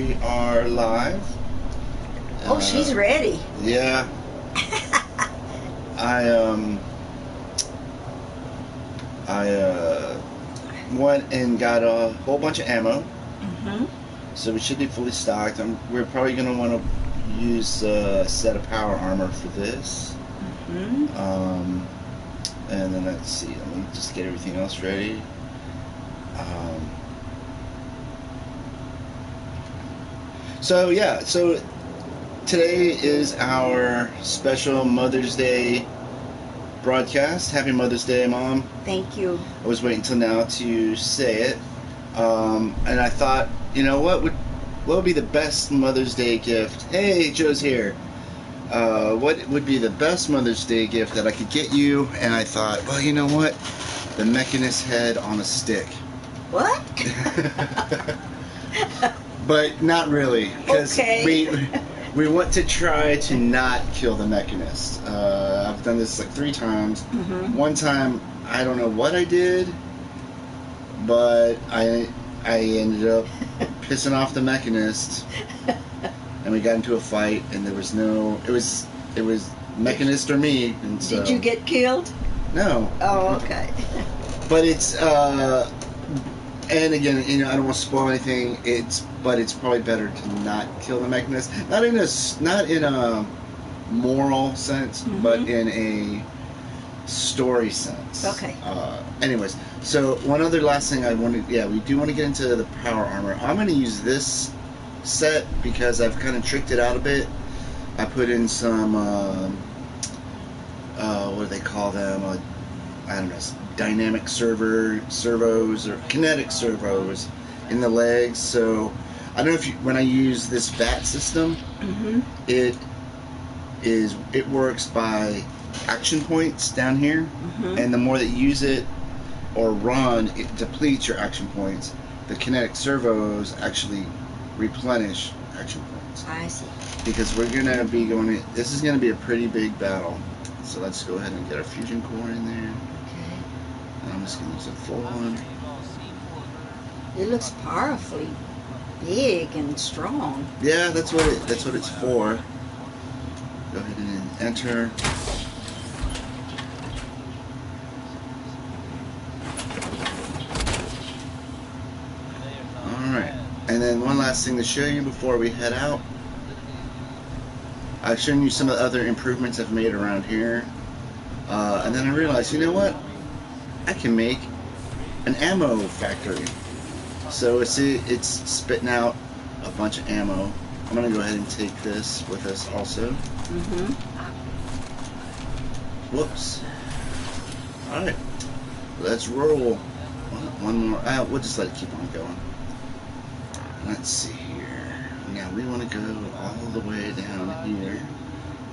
we are live. Oh, she's ready. Yeah. I went and got a whole bunch of ammo. So we should be fully stocked. We're probably going to want to use a set of power armor for this. And then let's see. Let me just get everything else ready. So today is our special Mother's Day broadcast. Happy Mother's Day, Mom. Thank you. I was waiting until now to say it. And I thought, you know, what would be the best Mother's Day gift? Hey, Joe's here. What would be the best Mother's Day gift that I could get you? And I thought, well, you know what? The Mechinist head on a stick. What? But not really, because okay. we want to try to not kill the Mechinist. I've done this like 3 times. One time, I don't know what I did, but I ended up pissing off the Mechinist, and we got into a fight, and there was no. It was Mechinist or me. And so, did you get killed? No. Oh, okay. But it's and again, you know, I don't want to spoil anything. But it's probably better to not kill the Mechinist. Not in a moral sense, but in a story sense. Okay. Anyways, so one other last thing I wanted. Yeah, we do want to get into the power armor. I'm going to use this set because I've kind of tricked it out a bit. I put in some what do they call them? I don't know, dynamic servos or kinetic servos in the legs. So I don't know if when I use this bat system, it works by action points down here, and the more that you use it or run, it depletes your action points. The kinetic servos actually replenish action points. I see. Because we're gonna be going. This is gonna be a pretty big battle. So let's go ahead and get our fusion core in there. Okay. And I'm just gonna use a full one. It looks powerfully big and strong. Yeah, that's what it's for. Go ahead and enter. Alright. And then one last thing to show you before we head out. I've shown you some of the other improvements I've made around here. And then I realized, you know what? I can make an ammo factory. So it's spitting out a bunch of ammo. I'm going to go ahead and take this with us also. Whoops. Alright. Let's roll. One more. We'll just let it keep on going. Let's see here. Now we want to go all the way down here.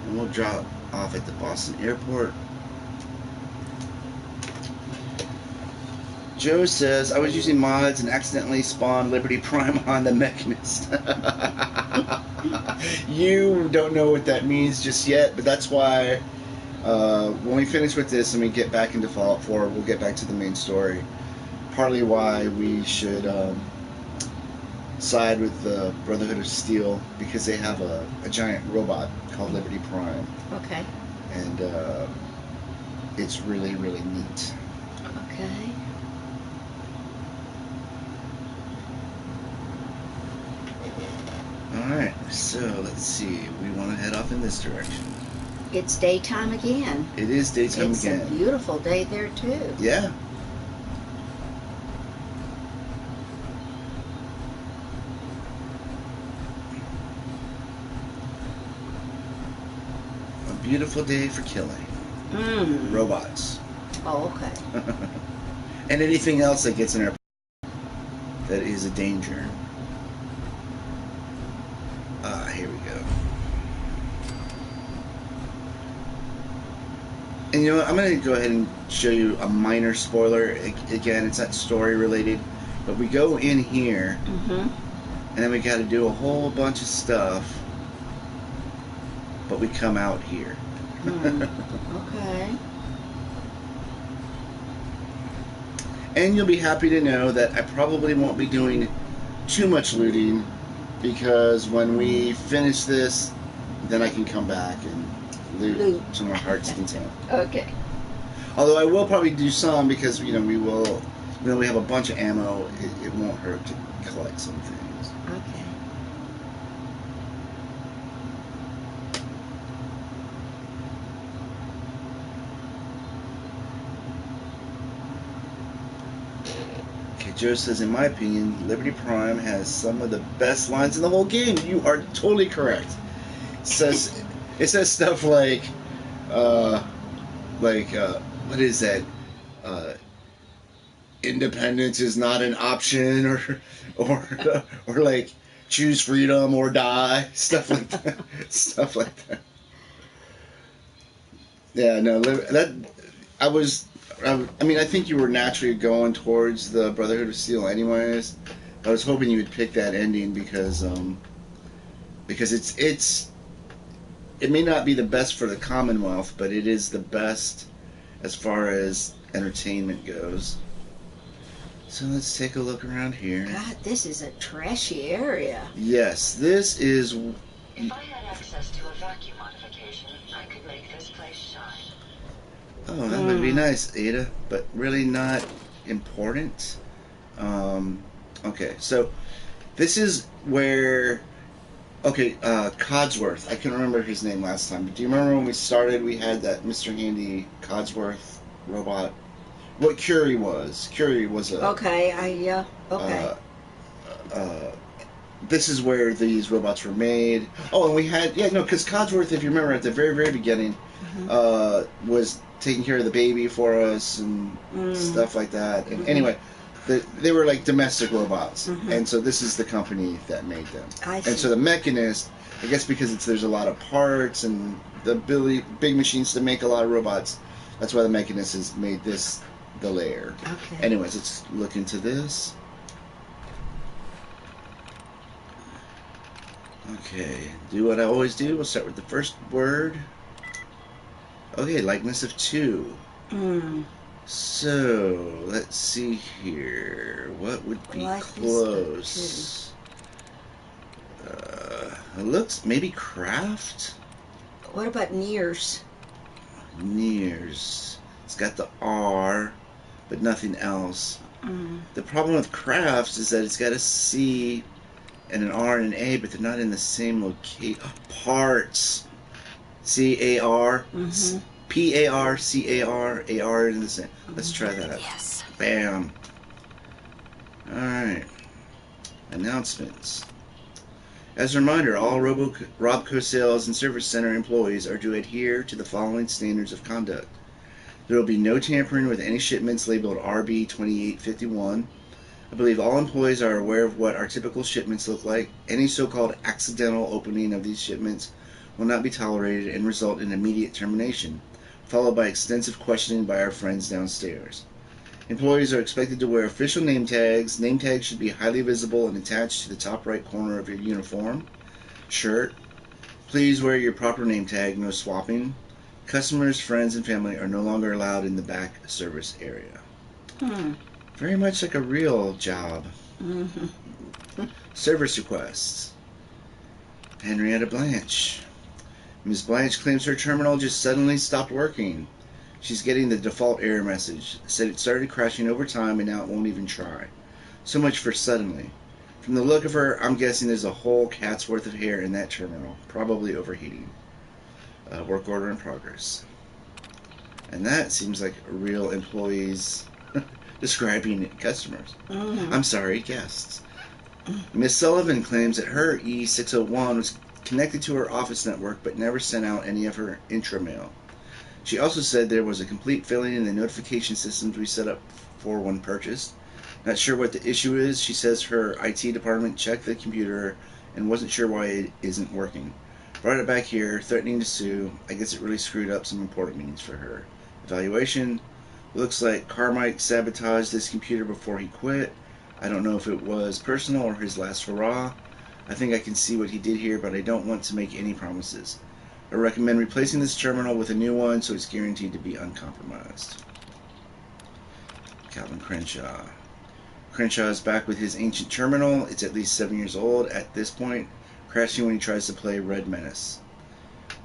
And we'll drop off at the Boston airport. Joe says, I was using mods and accidentally spawned Liberty Prime on the Mechinist. You don't know what that means just yet, but that's why when we finish with this and we get back into Fallout 4, we'll get back to the main story. Partly why we should side with the Brotherhood of Steel, because they have a giant robot called Liberty Prime. Okay. And it's really, really neat. Okay. Alright, so let's see. We want to head off in this direction. It's daytime again. It is daytime again. It's a beautiful day there, too. Yeah. A beautiful day for killing. Robots. Oh, okay. And anything else that gets in our that is a danger. Here we go. And you know what? I'm going to go ahead and show you a minor spoiler. Again, it's not story related, but we go in here, and then we got to do a whole bunch of stuff, but we come out here. Okay. And you'll be happy to know that I probably won't be doing too much looting because when we finish this, then I can come back and loot to my heart's content. Okay. Although I will probably do some because we will. We have a bunch of ammo. It won't hurt to collect some things. Okay. Okay, Joe says, in my opinion, Liberty Prime has some of the best lines in the whole game. You are totally correct. It says stuff like, what is that? Independence is not an option, or like choose freedom or die, stuff like that. Stuff like that. Yeah, no, that I was. I mean, I think you were naturally going towards the Brotherhood of Steel, anyways. I was hoping you would pick that ending because it may not be the best for the Commonwealth, but it is the best as far as entertainment goes. So let's take a look around here. God, this is a trashy area. Yes, this is. If I had access to a vacuum modification, I could make this place shine. Oh, that would be nice, Ada, but really not important. Okay, so this is where. Okay, Codsworth. I couldn't remember his name last time, but do you remember when we started? We had that Mr. Handy Codsworth robot. What Curie was? Curie was a. Okay, okay. This is where these robots were made. Oh, and we had because Codsworth, if you remember, at the very very beginning, was taking care of the baby for us and stuff like that. And anyway, they were like domestic robots, and so this is the company that made them. I see. And so the Mechinist, I guess because there's a lot of parts and the big machines to make a lot of robots, that's why the Mechinist has made this the layer. Okay. Anyways, let's look into this. Okay, do what I always do. We'll start with the first word. Okay, likeness of 2. So, let's see here. What would be close? It looks maybe craft? What about Nears? Nears. It's got the R, but nothing else. The problem with crafts is that it's got a C and an R and an A, but they're not in the same location. Parts. C-A-R. P-A-R-C-A-R. A-R in the same. Let's try that out. Yes. Bam. Alright. Announcements. As a reminder, all Robco Sales and Service Center employees are to adhere to the following standards of conduct. There will be no tampering with any shipments labeled RB2851. I believe all employees are aware of what our typical shipments look like. Any so-called accidental opening of these shipments will not be tolerated and result in immediate termination, followed by extensive questioning by our friends downstairs. Employees are expected to wear official name tags. Name tags should be highly visible and attached to the top right corner of your uniform, shirt. Please wear your proper name tag, no swapping. Customers, friends, and family are no longer allowed in the back service area. Very much like a real job. Service requests. Henrietta Blanche. Ms. Blanche claims her terminal just suddenly stopped working. She's getting the default error message. Said it started crashing over time and now it won't even try. So much for suddenly. From the look of her, I'm guessing there's a whole cat's worth of hair in that terminal. Probably overheating. Work order in progress. And that seems like real employees describing customers. I'm sorry, guests. Miss Sullivan claims that her E601 was connected to her office network but never sent out any of her intramail. She also said there was a complete failing in the notification systems we set up for when purchased. Not sure what the issue is. She says her IT department checked the computer and wasn't sure why it isn't working. Brought it back here, threatening to sue. I guess it really screwed up some important meetings for her. Evaluation. Looks like Carmike sabotaged this computer before he quit. I don't know if it was personal or his last hurrah. I think I can see what he did here, but I don't want to make any promises. I recommend replacing this terminal with a new one so it's guaranteed to be uncompromised. Calvin Crenshaw. Crenshaw is back with his ancient terminal. It's at least 7 years old at this point, crashing when he tries to play Red Menace.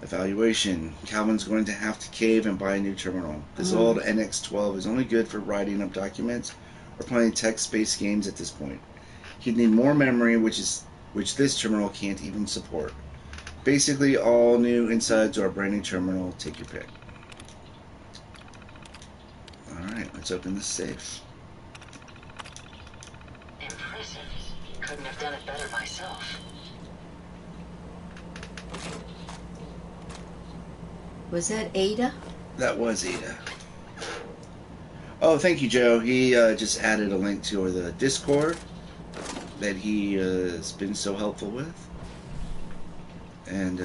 Evaluation. Calvin's going to have to cave and buy a new terminal. This old NX-12 is only good for writing up documents or playing text-based games at this point. He'd need more memory, which this terminal can't even support. Basically, all new insides or a brand new terminal. Take your pick. Alright, let's open the safe. Impressive. Couldn't have done it better myself. Was that Ada? That was Ada. Oh, thank you, Joe. He just added a link to the Discord that he has been so helpful with. And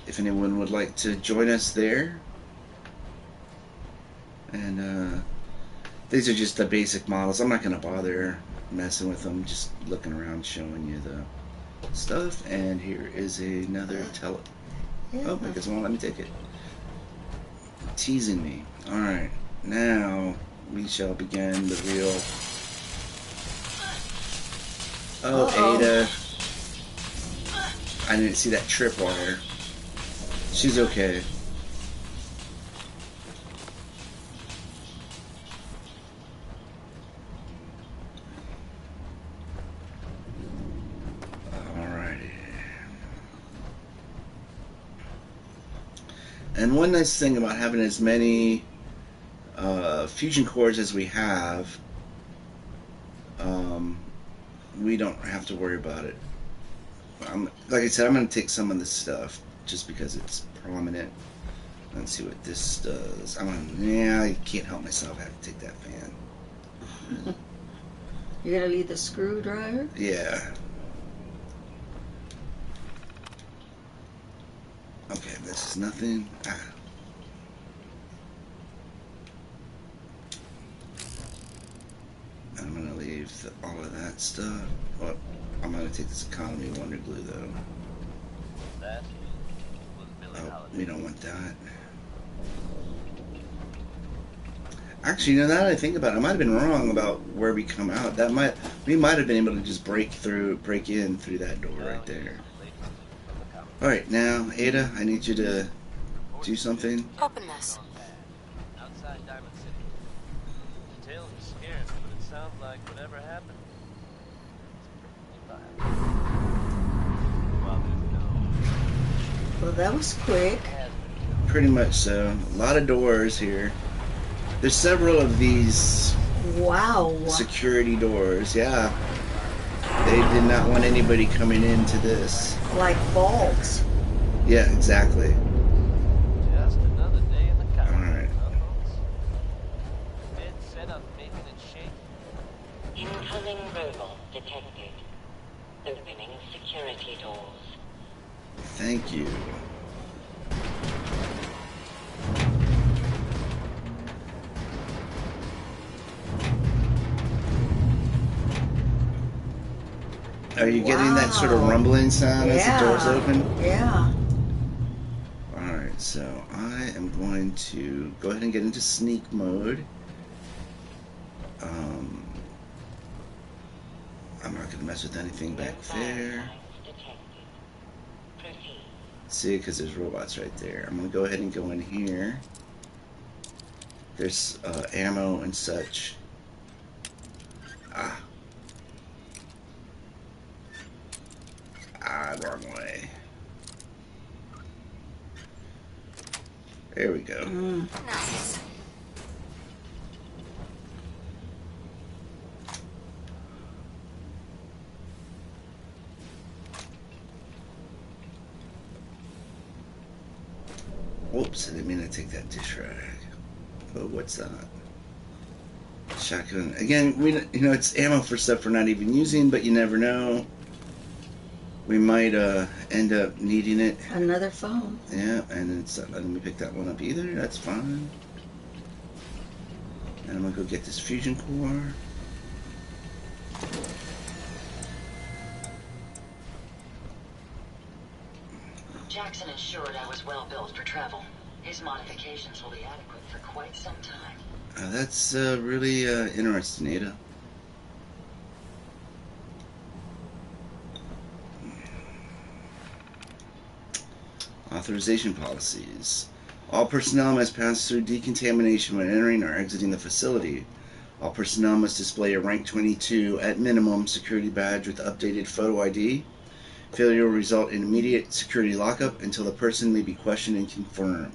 if anyone would like to join us there. And these are just the basic models. I'm not going to bother messing with them. Just looking around, showing you the stuff. And here is another Oh, it doesn't want to let me take it. Teasing me. Alright, now we shall begin the real... Ada. I didn't see that tripwire. She's okay. And one nice thing about having as many fusion cores as we have, we don't have to worry about it. Like I said, I'm going to take some of this stuff just because it's prominent. Let's see what this does. I can't help myself. I have to take that fan. You're going to leave the screwdriver? Yeah. Okay, this is nothing. I'm going to leave all of that stuff. Well, I'm going to take this economy wonder glue, though. Oh, we don't want that. Actually, now that I think about it, I might have been wrong about where we come out. We might have been able to just break in through that door right there. Alright, now, Ada, I need you to do something. Open this. Outside Diamond City. Details are scarce, but it sounds like whatever happened. Well, that was quick. Pretty much so. A lot of doors here. There's several of these security doors, yeah. They did not want anybody coming into this. Like vaults. Yeah, exactly. Just another day in the country. Alright. Bed set up, making it shake. Incoming robot detected. Opening security doors. Thank you. Are you getting that sort of rumbling sound as the doors open? Yeah. Alright, so I am going to go ahead and get into sneak mode. I'm not going to mess with anything back there. See, because there's robots right there. I'm going to go ahead and go in here. There's ammo and such. Wrong way. There we go. Nice. Whoops, I didn't mean to take that dish rag. Oh, what's that? Shotgun. Again, it's ammo for stuff we're not even using, but you never know. We might end up needing it. Another phone. Yeah, and it's not letting me pick that one up either. That's fine. And I'm going to go get this fusion core. Jackson ensured I was well built for travel. His modifications will be adequate for quite some time. That's really interesting, Ada. Authorization policies. All personnel must pass through decontamination when entering or exiting the facility. All personnel must display a rank 22 at minimum security badge with updated photo ID. Failure will result in immediate security lockup until the person may be questioned and confirmed.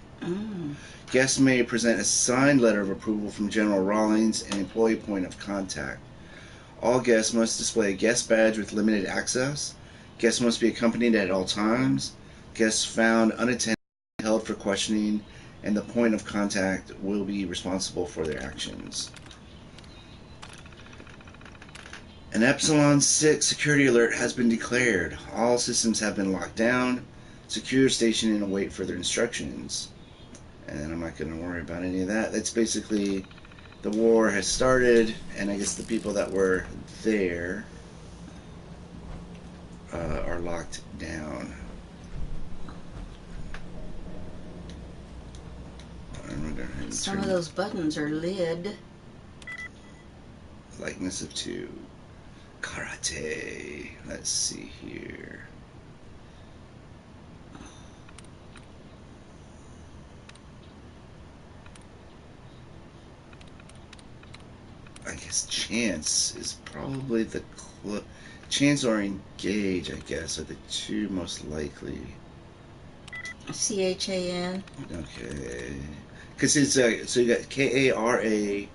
Guests may present a signed letter of approval from General Rawlings, an employee point of contact. All guests must display a guest badge with limited access. Guests must be accompanied at all times. Guests found unattended held for questioning, and the point of contact will be responsible for their actions. An Epsilon 6 security alert has been declared. All systems have been locked down. Secure station and await further instructions. And I'm not going to worry about any of that. That's basically the war has started, and I guess the people that were there are locked down. Some of those buttons are lid. Likeness of two. Karate. Let's see here. I guess chance is probably the chance or engage, I guess, are the two most likely. CHAN. Okay. Because it's so you got KARATE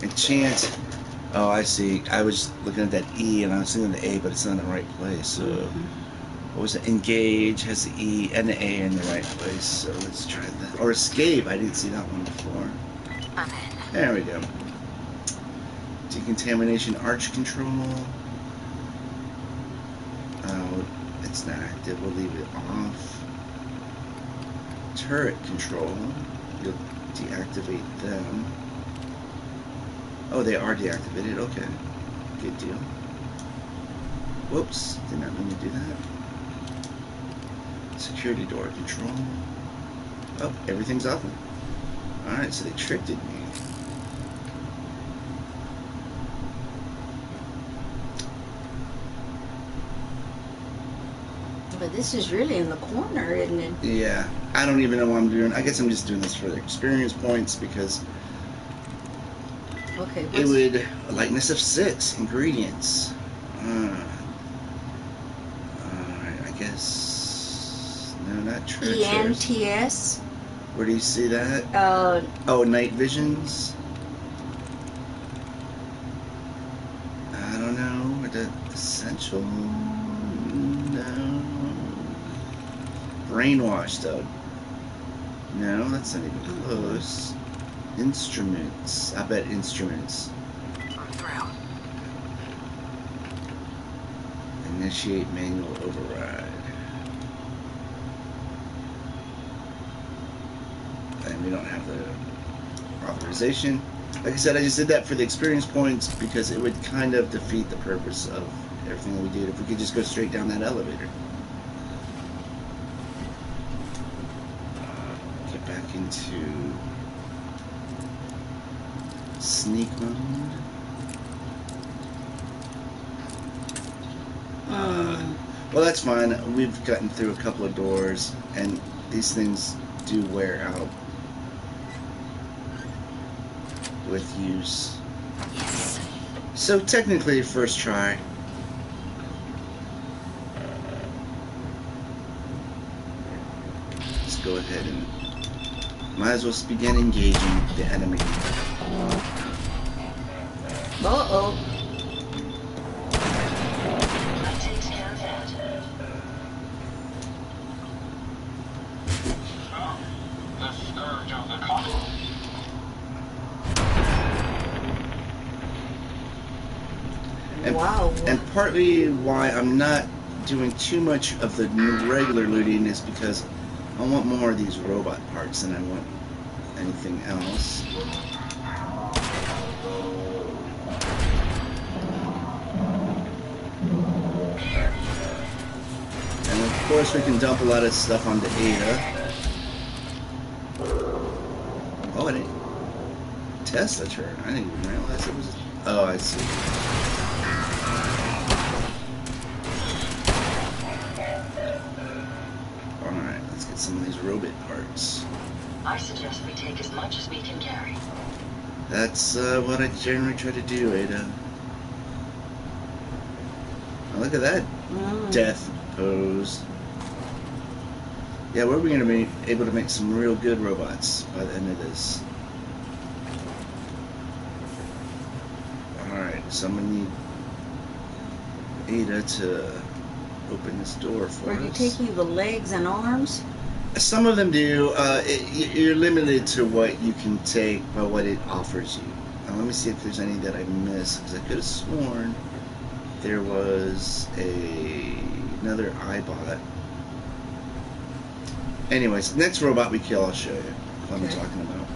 and chance. Oh, I see. I was looking at that E and I was thinking the A, but it's not in the right place. So, what was it? Engage has the E and the A in the right place. So let's try that. Or escape. I didn't see that one before. There we go. Decontamination arch control. It's not active. We'll leave it off. Turret control. You'll deactivate them. Oh, they are deactivated. Okay. Good deal. Whoops. Did not mean to do that. Security door control. Oh, everything's open. Alright, so they tricked me. But this is really in the corner, isn't it? Yeah. I don't even know what I'm doing. I guess I'm just doing this for the experience points because okay, it would a likeness of 6 ingredients. Alright, I guess no, not treasures. ENTS. Where do you see that? Oh, night visions. I don't know. The essential. No. Brainwash, though. No, that's not even close. Instruments. I bet instruments. Initiate manual override. And we don't have the authorization. Like I said, I just did that for the experience points because it would kind of defeat the purpose of everything that we did if we could just go straight down that elevator. Get back into sneak mode. Well, that's fine. We've gotten through a couple of doors, and these things do wear out with use. Yes. So technically, first try. Let's go ahead and might as well begin engaging the enemy. Uh-oh. And partly why I'm not doing too much of the regular looting is because I want more of these robot parts than I want anything else. And of course we can dump a lot of stuff onto Ada. Oh, I didn't test a turn. I didn't even realize it was... Oh, I see. some of these robot parts. I suggest we take as much as we can carry. That's what I generally try to do, Ada. Oh, look at that death pose. Yeah, we're going to be able to make some real good robots by the end of this. Alright, so I'm going to need Ada to open this door for us. Are you taking the legs and arms? Some of them do. You're limited to what you can take by what it offers you. Now, let me see if there's any that I missed, because I could have sworn there was another iBot. Anyways, next robot we kill, I'll show you what I'm talking about.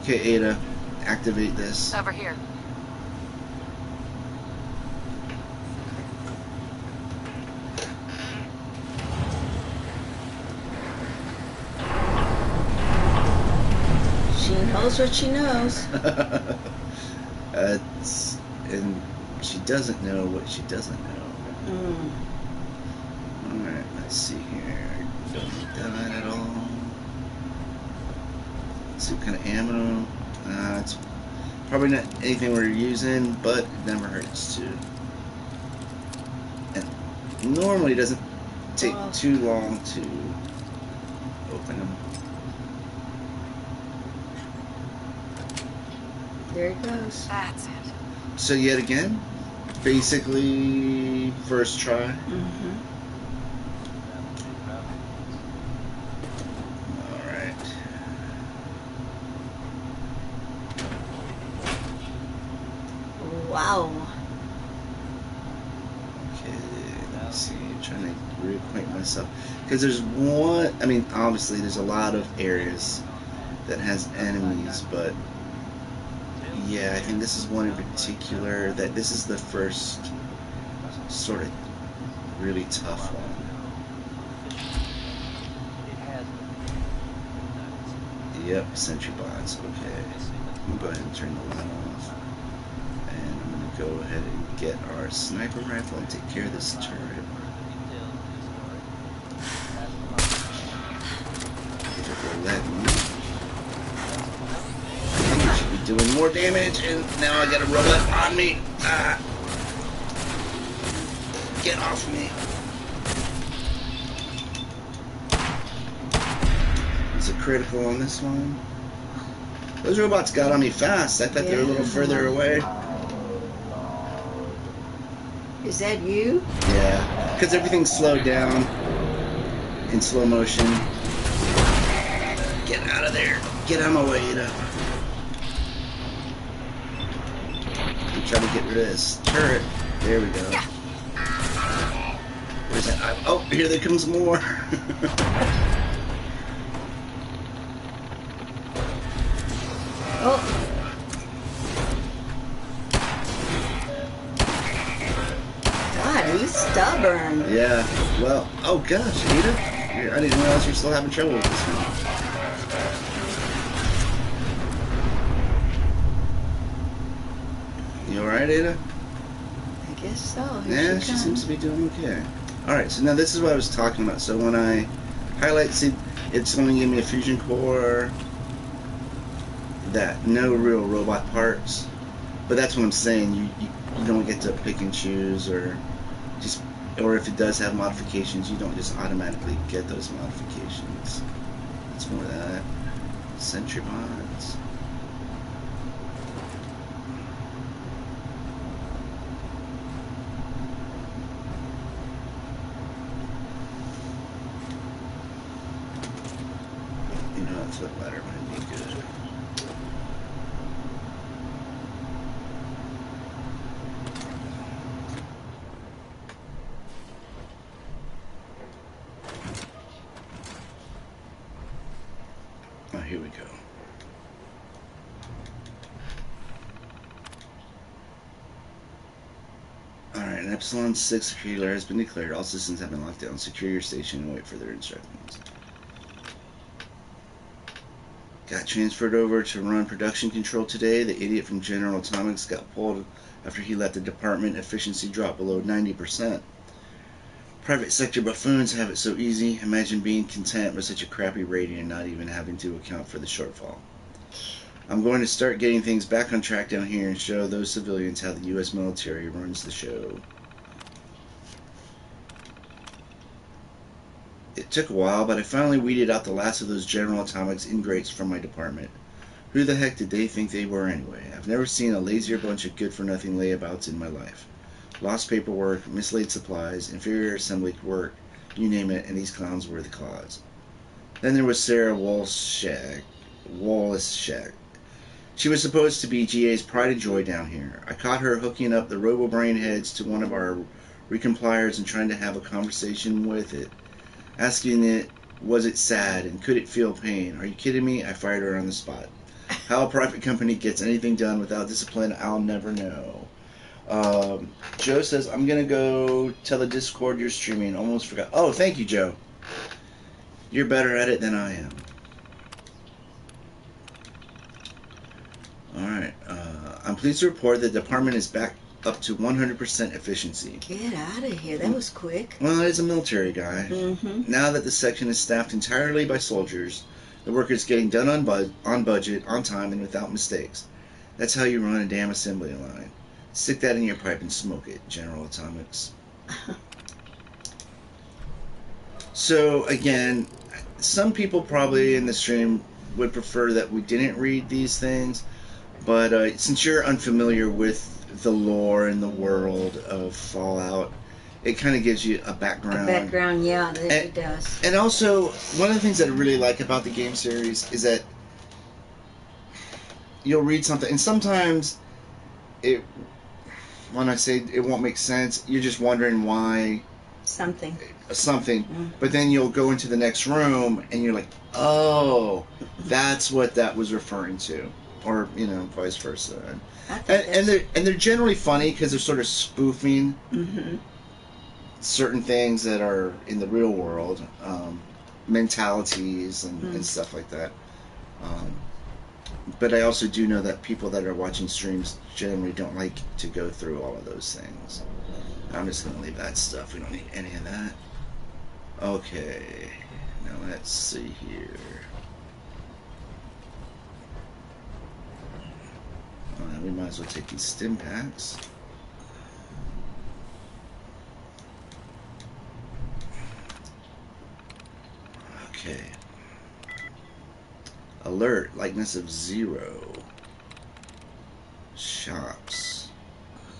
Okay, Ada, activate this. Over here. She knows what she knows. And she doesn't know what she doesn't know. Alright, let's see here. Don't need that at all. Let's see what kind of ammo. It's probably not anything we're using, but it never hurts to. And normally it doesn't take too long to open them. There it goes. That's it. So yet again, basically first try. Alright. Wow. Okay, let's see. I'm trying to reacquaint myself. Because there's one, I mean, obviously there's a lot of areas that has enemies, but yeah, I think this is one in particular that this is the first sort of really tough one. Yep, sentry bots. Okay, I'm going to go ahead and turn the light off, and I'm going to go ahead and get our sniper rifle and take care of this turret. If it will let me. I should be doing more damage, and now I got a robot on me. Get off me. Is it critical on this one? Those robots got on me fast. I thought they were a little further away. Is that you? Yeah, because everything's slowed down in slow motion. Get out of there. Get out of my way, Ada. I'm trying to get rid of this turret. There we go. Where's that? Oh, here there comes more. Oh. God, he's stubborn. Yeah, well, oh gosh, Ada, I didn't realize you're still having trouble with this one. You alright, Ada? I guess so. Yeah, she seems to be doing okay. Alright, so now this is what I was talking about. So when I highlight, see, it's going to give me a fusion core, that no real robot parts, but that's what I'm saying. You don't get to pick and choose, or if it does have modifications, you don't just automatically get those modifications. It's more of that. Sentry bots. You know, a flip ladder might be good. Oh, here we go. Alright, an Epsilon 6 security layer has been declared. All systems have been locked down. Secure your station and wait for their instructions. Got transferred over to run production control today. The idiot from General Atomics got pulled after he let the department efficiency drop below 90%. Private sector buffoons have it so easy. Imagine being content with such a crappy rating and not even having to account for the shortfall. I'm going to start getting things back on track down here and show those civilians how the U.S. military runs the show. It took a while, but I finally weeded out the last of those General Atomics ingrates from my department. Who the heck did they think they were anyway? I've never seen a lazier bunch of good-for-nothing layabouts in my life. Lost paperwork, mislaid supplies, inferior assembly work, you name it, and these clowns were the cause. Then there was Sarah Wolszak. She was supposed to be GA's pride and joy down here. I caught her hooking up the robo-brain heads to one of our recompliers and trying to have a conversation with it. Asking it, was it sad and could it feel pain? Are you kidding me? I fired her on the spot. How a private company gets anything done without discipline, I'll never know. Joe says, I'm going to go tell the Discord you're streaming. Almost forgot. Oh, thank you, Joe. You're better at it than I am. Alright. I'm pleased to report the department is back up to 100% efficiency. Get out of here. That was quick. Well, as a military guy. Mm-hmm. Now that the section is staffed entirely by soldiers, the work is getting done on budget, on time, and without mistakes. That's how you run a damn assembly line. Stick that in your pipe and smoke it, General Atomics. So, again, some people probably in the stream would prefer that we didn't read these things, but since you're unfamiliar with the lore and the world of Fallout, it kind of gives you a background. A background, yeah, it does. And also, one of the things that I really like about the game series is that you'll read something, and sometimes when I say it won't make sense, you're just wondering why something, but then you'll go into the next room and you're like, oh, that's what that was referring to, or vice versa. And they're generally funny because they're sort of spoofing certain things that are in the real world, mentalities and stuff like that. But I also do know that people that are watching streams generally don't like to go through all of those things. I'm just going to leave that stuff. We don't need any of that. Okay. Now let's see here. We might as well take these stim packs. Okay. Alert, likeness of 0. Shops.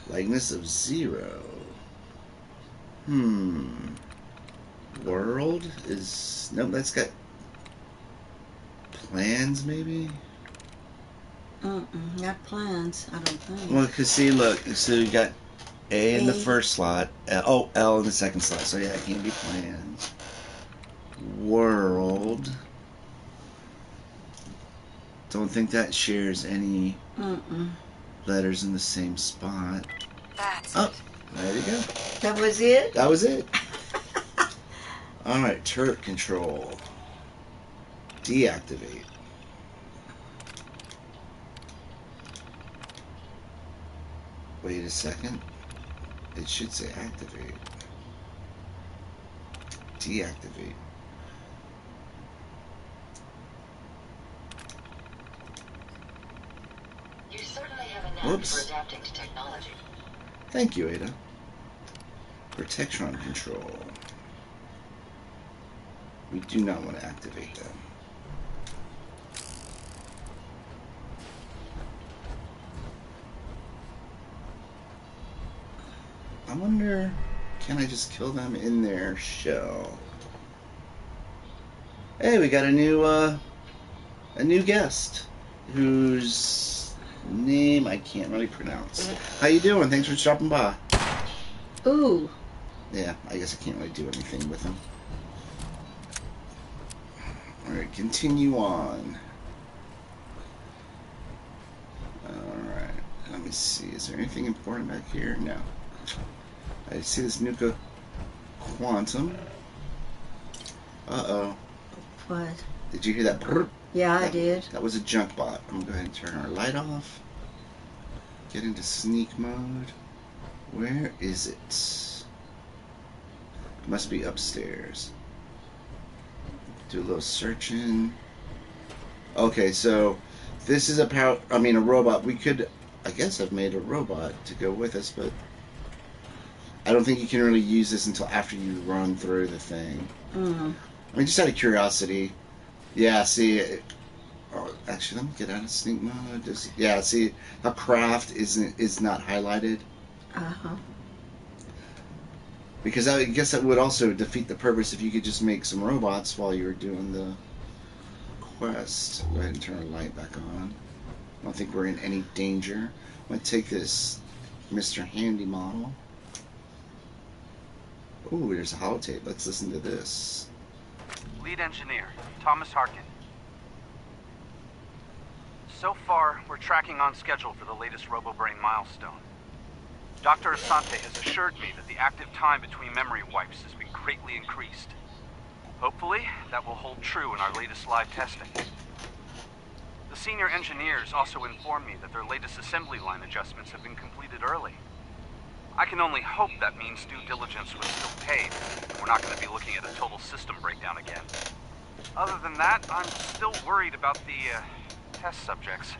Likeness of 0. World is... Nope, that's got... plans, maybe? Not plans, I don't think. Well, because see, look, so you got A in the first slot. L in the second slot. So yeah, it can't be plans. World. Don't think that shares any letters in the same spot. That's it. There you go. That was it? That was it. Alright, turret control. Deactivate. Wait a second. It should say activate. Deactivate. You certainly have a knack for adapting to technology. Thank you, Ada. Protectron control. We do not want to activate them. I wonder, can I just kill them in their shell? Hey, we got a new guest whose name I can't really pronounce. How you doing? Thanks for stopping by. Ooh. Yeah, I guess I can't really do anything with him. Alright, continue on. Alright, let me see. Is there anything important back here? No. I see this Nuka Quantum. Uh-oh. What? Did you hear that? Yeah, I did. That was a junk bot. I'm going to go ahead and turn our light off. Get into sneak mode. Where is it? Must be upstairs. Do a little searching. Okay, so this is a robot. We could, I guess, have made a robot to go with us, but I don't think you can really use this until after you run through the thing. Mm. I mean, just out of curiosity. Yeah, see. Oh, actually, let me get out of sneak mode. Yeah, see how craft is not highlighted. Uh-huh. Because I guess that would also defeat the purpose if you could just make some robots while you were doing the quest. Go ahead and turn the light back on. I don't think we're in any danger. I'm going to take this Mr. Handy model. Ooh, there's a holotape. Let's listen to this. Lead engineer, Thomas Harkin. So far, we're tracking on schedule for the latest RoboBrain milestone. Dr. Asante has assured me that the active time between memory wipes has been greatly increased. Hopefully, that will hold true in our latest live testing. The senior engineers also informed me that their latest assembly line adjustments have been completed early. I can only hope that means due diligence was still paid, and we're not going to be looking at a total system breakdown again. Other than that, I'm still worried about the test subjects.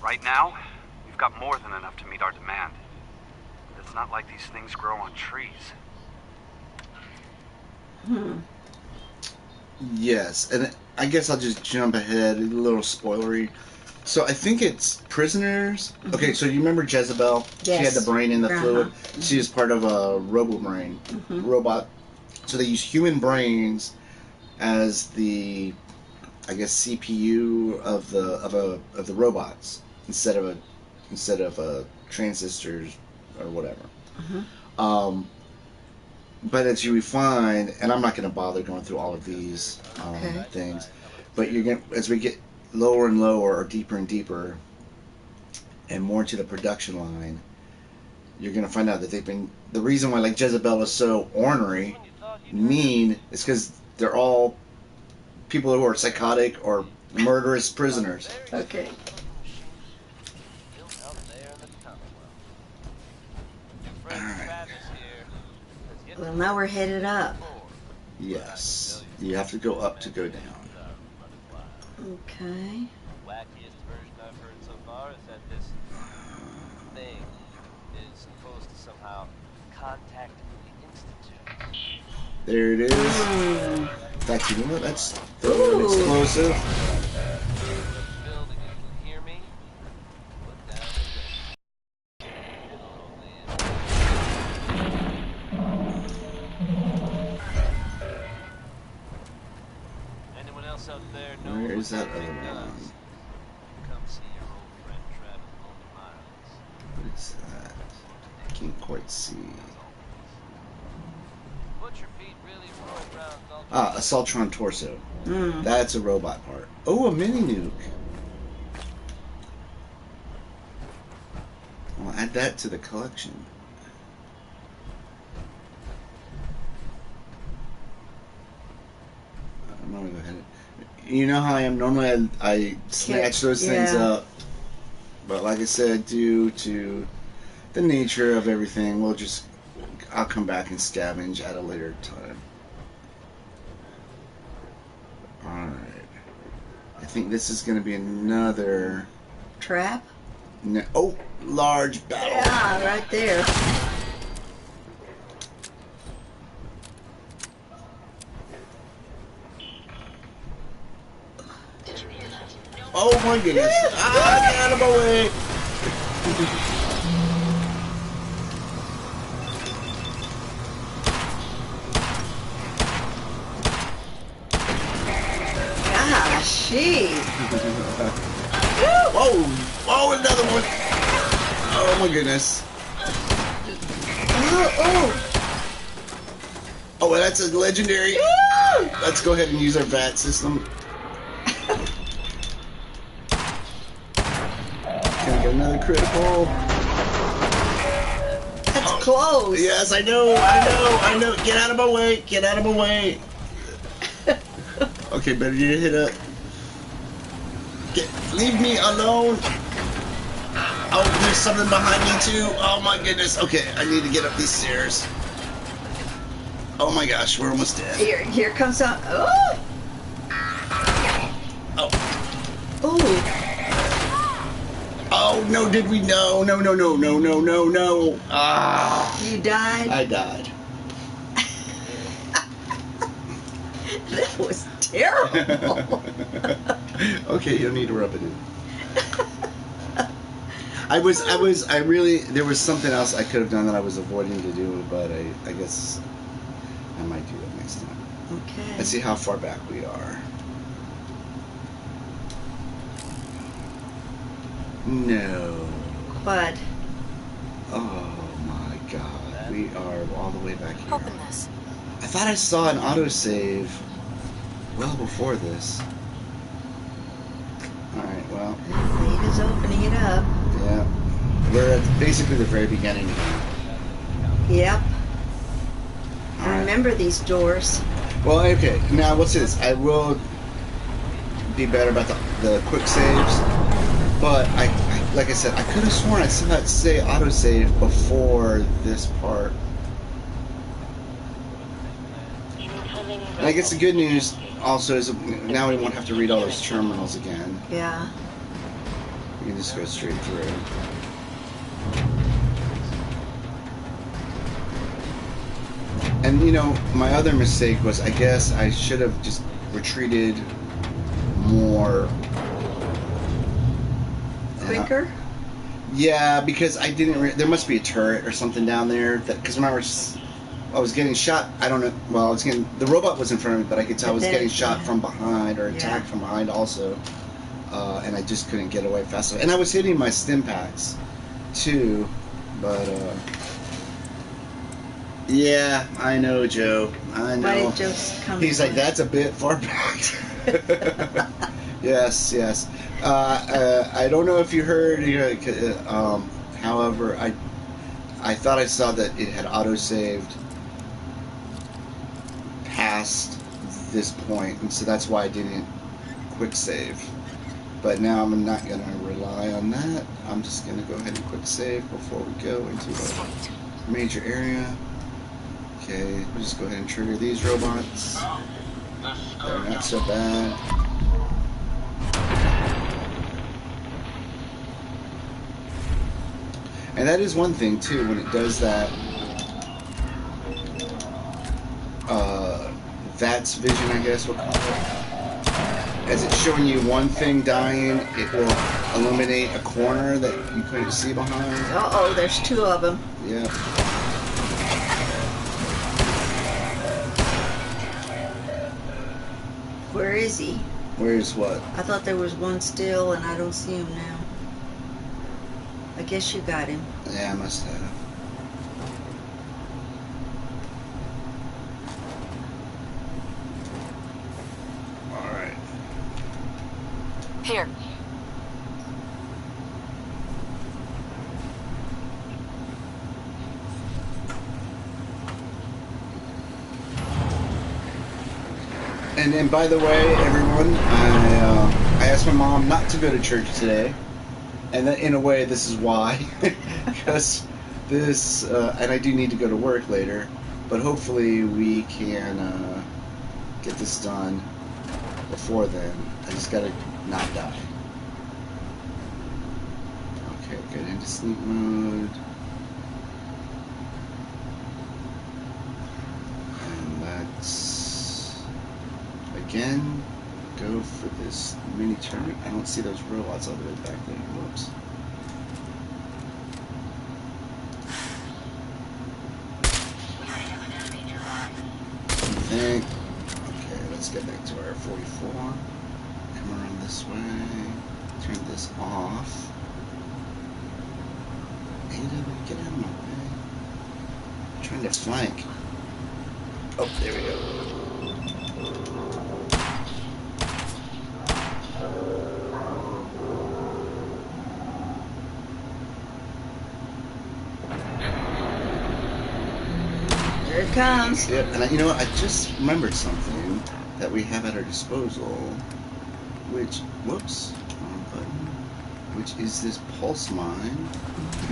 Right now, we've got more than enough to meet our demand. But it's not like these things grow on trees. Yes, and I guess I'll just jump ahead, a little spoilery. So I think it's prisoners. Mm-hmm. Okay, so you remember Jezebel? Yes. She had the brain in the fluid. Mm-hmm. She is part of a RoboBrain robot. So they use human brains as the, I guess, CPU of the robots instead of transistors or whatever. Mm-hmm. But as you find, and I'm not going to bother going through all of these things, but you're going as we get lower and lower, or deeper and deeper, and more to the production line, you're going to find out that the reason why, like, Jezebel is so ornery, mean, is because they're all people who are psychotic or murderous prisoners. Okay. Alright. Well, now we're headed up. Yes. You have to go up to go down. Okay. Wackiest version I've heard so far is that this thing is supposed to somehow contact the Institute. There it is. In fact, you know what? That's an explosive. Building, you can hear me? Put down the anyone else out there know Where is that what other thing one? does? Come see your old friend Travis Lonely Miles. What is that? I can't quite see. Put your feet really roll around, don't Ah, a Automtron torso. Mm. That's a robot part. Oh, a mini nuke. I'll add that to the collection. I'm gonna go ahead. You know how I am. Normally, I snatch those things up, but like I said, due to the nature of everything, I'll come back and scavenge at a later time. Alright. I think this is going to be another... Trap? No, oh, large battle. Yeah, right there. Oh my goodness. Ah, get out of my way. Whoa! Oh, another one! Oh my goodness! Oh, that's a legendary. Let's go ahead and use our bat system. Can I get another critical? That's close. Yes, I know. Get out of my way! Get out of my way! Okay, better you hit up. Leave me alone. Oh, there's something behind me too. Oh my goodness. Okay, I need to get up these stairs. Oh my gosh, we're almost dead. Here comes some. Oh! Oh. Ooh. Oh, no, did we? No. Ah. You died? I died. That was terrible. Okay, you don't need to rub it in. there was something else I could have done that I was avoiding to do, but I guess I might do it next time. Okay. Let's see how far back we are. No. What? Oh my god. We are all the way back here. Open this. I thought I saw an autosave well before this. Alright, well. Lead is opening it up. Yeah. We're at basically the very beginning again. Yep. I Alright. remember these doors. Well, okay. Now, what's this? I will be better about the quick saves. But, like I said, I could have sworn I saw it say autosave before this part. And I guess the good news also is now we won't have to read all those terminals again. Yeah. We can just go straight through. And you know, my other mistake was I guess I should have just retreated more. Quicker? Yeah, because I didn't. There must be a turret or something down there. Because when I was getting shot, I don't know. Well, I was getting the robot was in front of me, but I could tell I was getting shot from behind or attacked from behind also, and I just couldn't get away fast enough. And I was hitting my stim packs too, but yeah, I know, Joe. I know. Why did Joe come? He's like, that's a bit far back. Yes. I don't know if you heard. However, I thought I saw that it had auto-saved past this point, and so that's why I didn't quick save. But now I'm not going to rely on that. I'm just going to go ahead and quick save before we go into a major area. Okay, we'll just go ahead and trigger these robots. They're not so bad. And that is one thing too, when it does that, VATS vision, I guess we'll call it. As it's showing you one thing dying, it will illuminate a corner that you couldn't see behind. Uh-oh, there's two of them. Yeah. Where is he? Where's what? I thought there was one still, and I don't see him now. I guess you got him. Yeah, I must have. Alright. Here. And by the way, everyone, I asked my mom not to go to church today. And then, in a way, this is why. Because this, and I do need to go to work later, but hopefully we can get this done before then. I just gotta not die. Okay, get into sleep mode. And let's, again, go for this mini turret. I don't see those robots all the way back there. Whoops. Think. Okay, let's get back to our 44. Come around this way. Turn this off. AW, get out of my way. I'm trying to flank. Oh, there we go. Here it comes. Yep, and you know what? I just remembered something that we have at our disposal, which, whoops, wrong button, which is this pulse mine,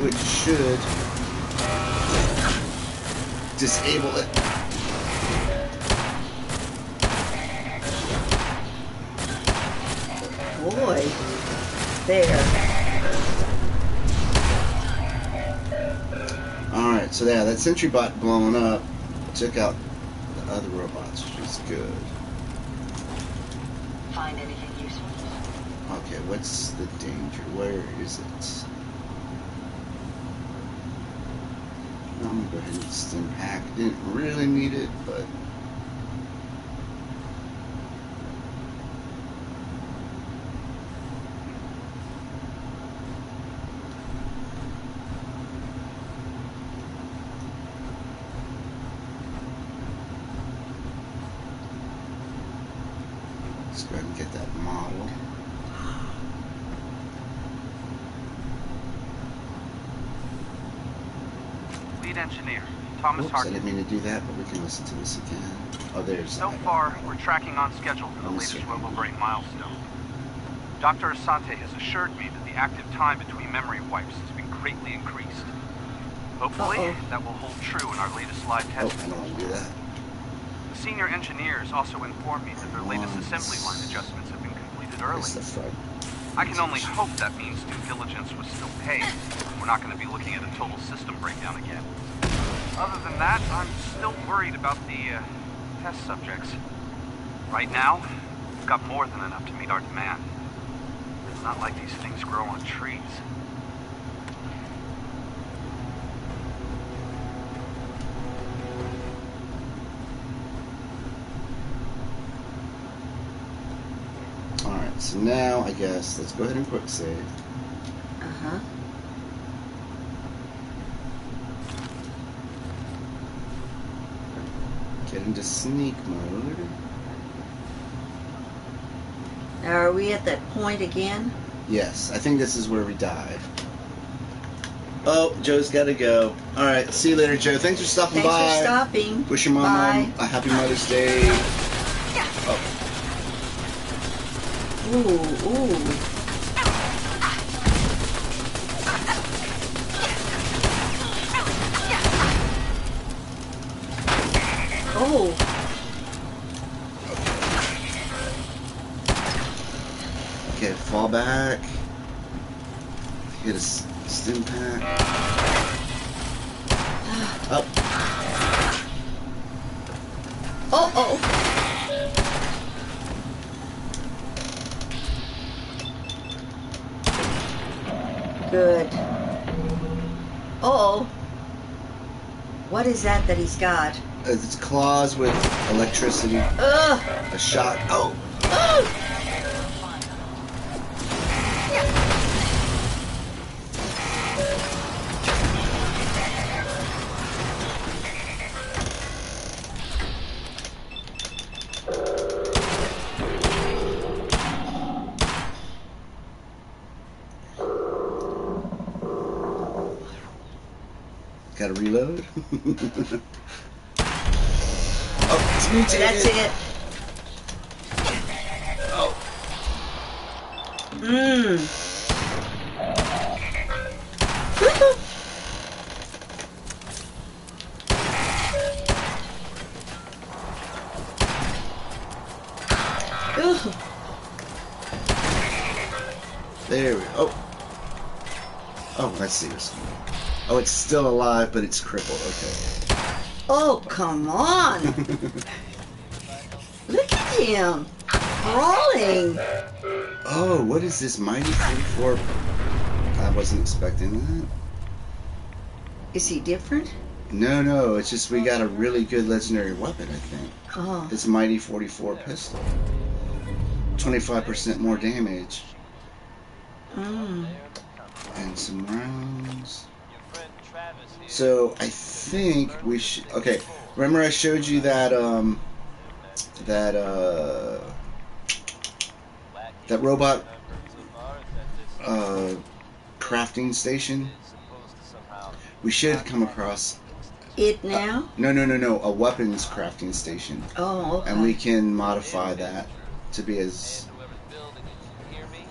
which should disable it. boy. There. Alright, so yeah, that sentry bot blowing up took out the other robots, which is good. Find anything useful? Okay, what's the danger? Where is it? I'm gonna go ahead and stim hack. Didn't really need it, but let's go ahead and get that model. Lead engineer, Thomas Oops, I Harkin. didn't mean to do that, but we can listen to this again. Oh, there's So that. far, we're tracking on schedule for the Let me latest see. RoboBrain milestone. Dr. Asante has assured me that the active time between memory wipes has been greatly increased. Hopefully, that will hold true in our latest live Oh, test. I don't want to do that. The senior engineers also informed me that their latest assembly line adjustments have been completed early. It's the front. I can only hope that means due diligence was still paid. We're not going to be looking at a total system breakdown again. Other than that, I'm still worried about the test subjects. Right now, we've got more than enough to meet our demand. It's not like these things grow on trees. Alright, so now I guess let's go ahead and quick save. Uh-huh. Get into sneak mode. Now, are we at that point again? Yes, I think this is where we died. Oh, Joe's got to go. All right, see you later, Joe. Thanks for stopping Thanks by. for stopping. Wish your mom Bye. a happy Mother's Day. Oh, Ooh. Oh. okay, fall back. Hit a stim pack. Up. Oh. Good. Uh-oh. What is that he's got? It's claws with electricity. Ugh. A shot. Oh. Ugh. Gotta reload. Oh, it's mutated. That's it. Oh. Ugh. There we go. Oh, let's see this. Oh, it's still alive, but it's crippled. Okay. Oh, come on. Look at him. Crawling. Oh, what is this Mighty 44? I wasn't expecting that. Is he different? No, it's just we got a really good legendary weapon, I think. Oh. This Mighty 44 pistol. 25% more damage. And some rounds. So I think we should. Okay, remember I showed you that that robot crafting station. We should come across It now? no, a weapons crafting station, Oh, okay. and we can modify that to be as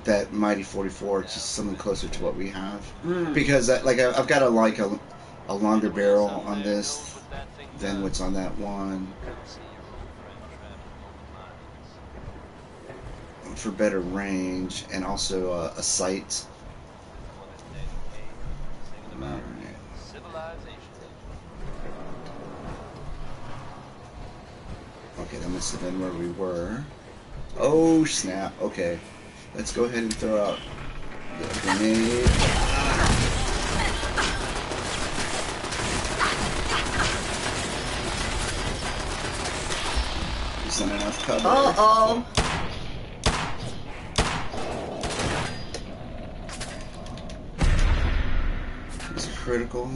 that Mighty 44, just something closer to what we have. Because like I've got a longer barrel on this than what's on that one. for better range and also a sight. This one is Daniel Cage singing about Alright. civilization. Okay, that must have been where we were. Oh snap! Okay, let's go ahead and throw out the grenade. There's not enough cover. Uh-oh. It's critical.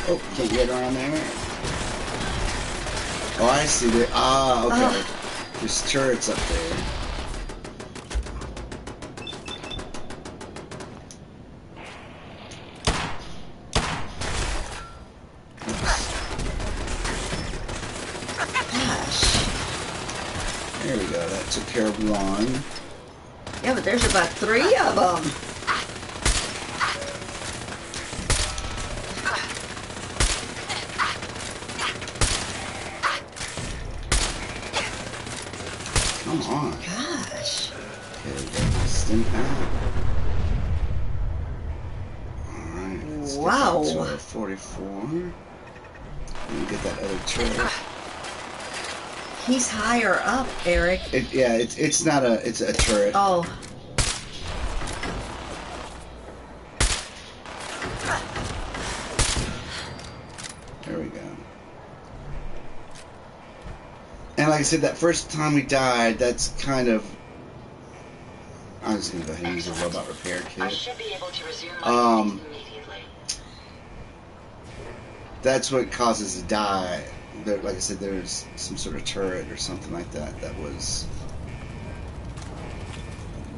Oh, can't get around there. Oh, I see it. Ah, okay. There's turrets up there. Gosh. There we go. That took care of one. Yeah, but there's about 3 of them. Come on. Gosh. Okay, we got the stim pack. Alright, let's Wow. get back to our 44. And get that other turret. He's higher up, Eric. It's not a, it's a turret. Oh. There we go. And like I said, that first time we died, that's kind of... I'm just going to go ahead and use a robot repair I kit. should be able to resume my duties immediately. That's what causes to die. There, like I said, there's some sort of turret or something like that that was...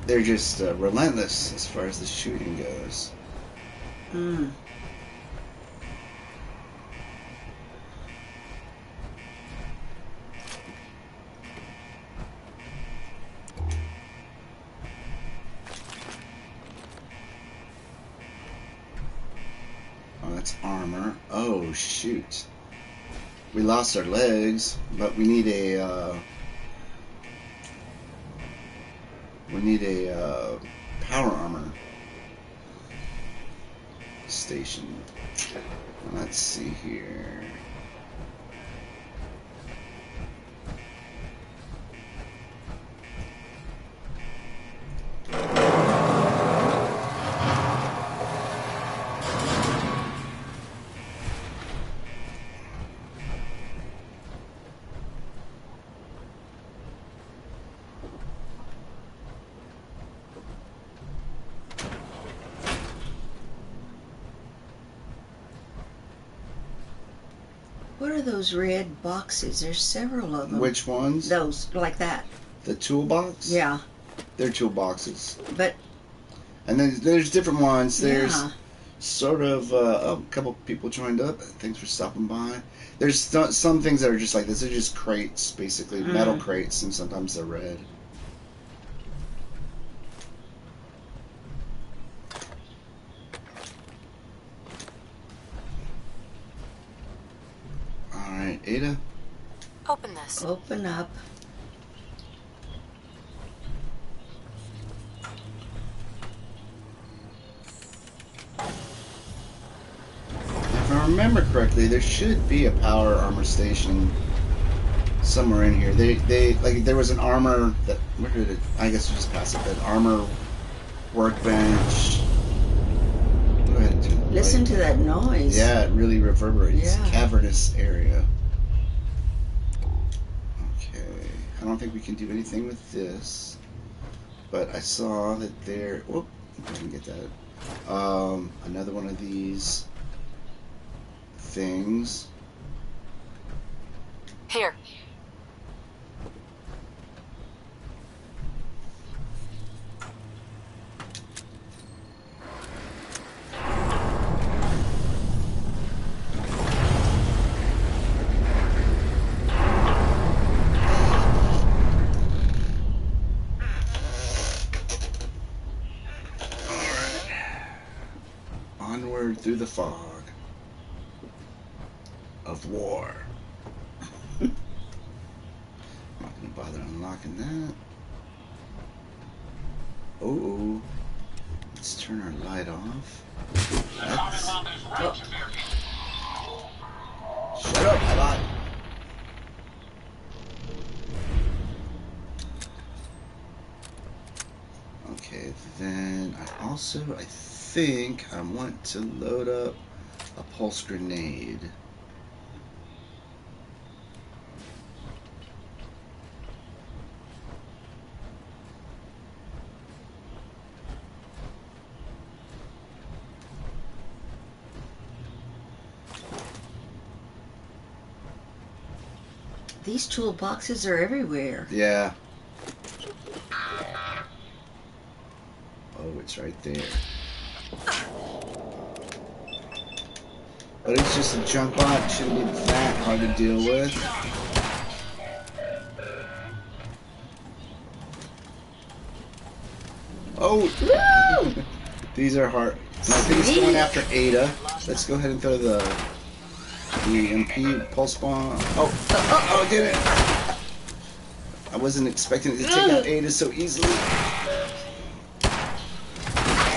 They're just relentless as far as the shooting goes. Hmm. Oh, that's armor. Oh, shoot. We lost our legs, but we need a, power armor station. Let's see here. What are those red boxes? There's several of them. Which ones? Those, like that. The toolbox? Yeah. They're toolboxes. But, And then there's different ones. There's yeah. sort of a couple people joined up. Thanks for stopping by. There's some things that are just like this. They're just crates, basically, metal crates, and sometimes they're red. Alright, Ada. Open this. Open up. If I remember correctly, there should be a power armor station somewhere in here. They like there was an armor that where did it? I guess we just passed it. That armor workbench. Go ahead and turn the Listen light. to that noise. Yeah, it really reverberates. Yeah. Cavernous area. Okay, I don't think we can do anything with this, but I saw that there. Whoop, I didn't get that. Another one of these things. Here. Onward through the fog of war. bother unlocking that. Oh, let's turn our light off. That's... Shut up, bot. Okay, then I think I want to load up a pulse grenade. These toolboxes are everywhere. Yeah. Oh, it's right there. But it's just a junk bot. It shouldn't be that hard to deal with. Oh! These are hard. I think it's going after Ada. Let's go ahead and throw the MP pulse bomb. Oh, oh, I did it! I wasn't expecting it to take out Ada so easily.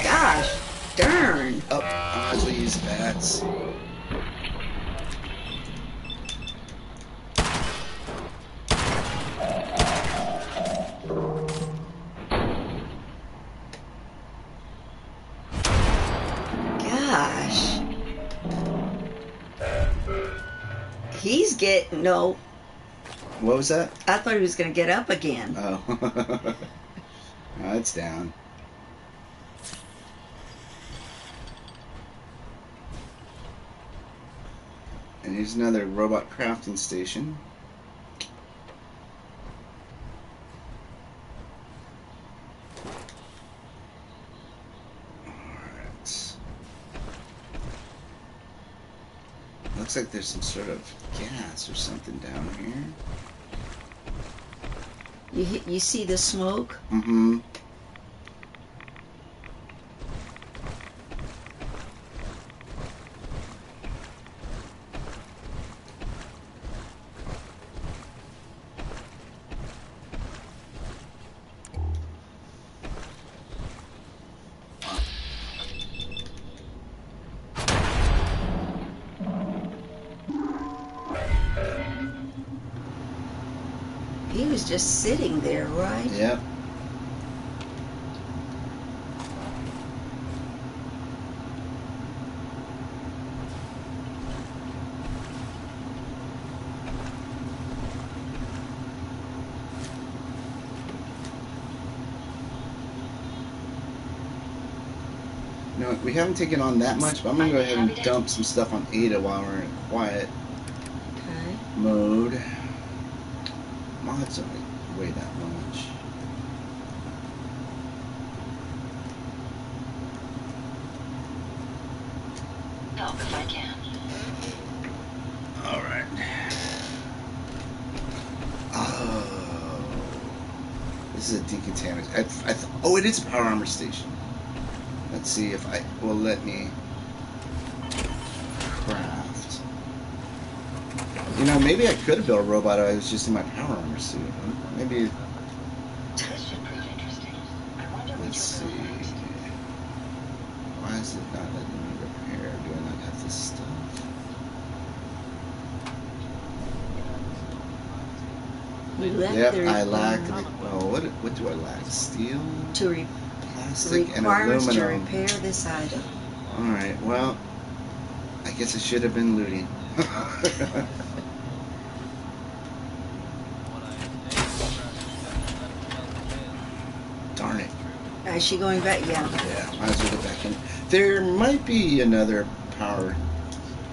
Gosh, darn. Oh, I might as well use bats. Gosh. He's getting, no. What was that? I thought he was going to get up again. Oh. No, it's down. And here's another robot crafting station. Alright. Looks like there's some sort of gas or something down here. You see the smoke? Mm-hmm. He was just sitting there, right? Yep. No, we haven't taken on that much, but I'm gonna go ahead and dump some stuff on Ada while we're in quiet Okay. mode. Mods don't weigh that much. Help if I can. Alright. Oh. This is a decontamination. Oh, it is a power armor station. Let's see if I will let me craft. You know, maybe I could have built a robot if I was just in my power armor suit. Maybe. This should prove interesting. I wonder what Let's see. Why is it not letting me repair? Do I not have this stuff? We left Yep, the I lack. requirement Oh, what do I lack? Steel, to plastic, and requirements to aluminum. repair this item. All right. Well, I guess I should have been looting. Darn it. Is she going back? Yeah. Yeah, might as well get back in. There might be another power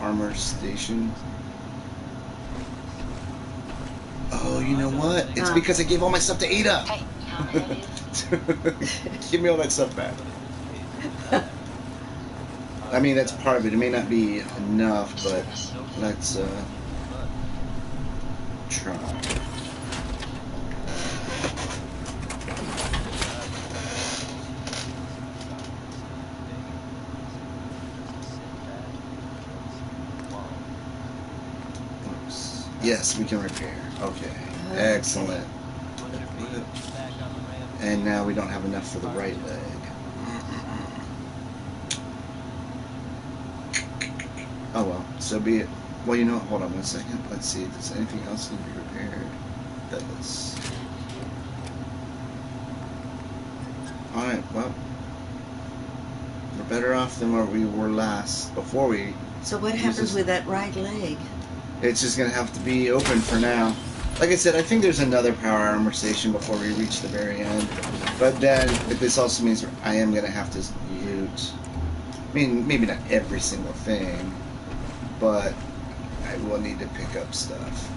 armor station. Oh, you know what? It's because I gave all my stuff to Ada. Hey, how may I help you? Give me all that stuff back. I mean, that's part of it. It may not be enough, but let's try. Oops. Yes, we can repair. Okay. Excellent. Back on the ramp. And now we don't have enough for the right leg. Oh well, so be it. Well, you know what? Hold on 1 second. Let's see if there's anything else need to be repaired. Does. Alright, well. We're better off than where we were last, before we... So what happens with that right leg? It's just going to have to be open for now. Like I said, I think there's another power armor station before we reach the very end. But this also means I am going to have to loot. I mean, maybe not every single thing, but I will need to pick up stuff.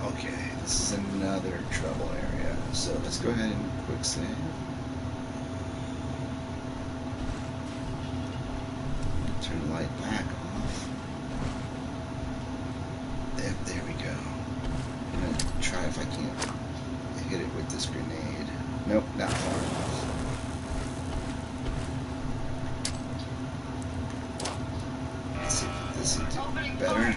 Okay, this is another trouble area. So let's go ahead and quick save. Turn the light back off. There we go. I'm gonna try if I can't hit it with this grenade. Nope, not far enough. Let's see if this will do better.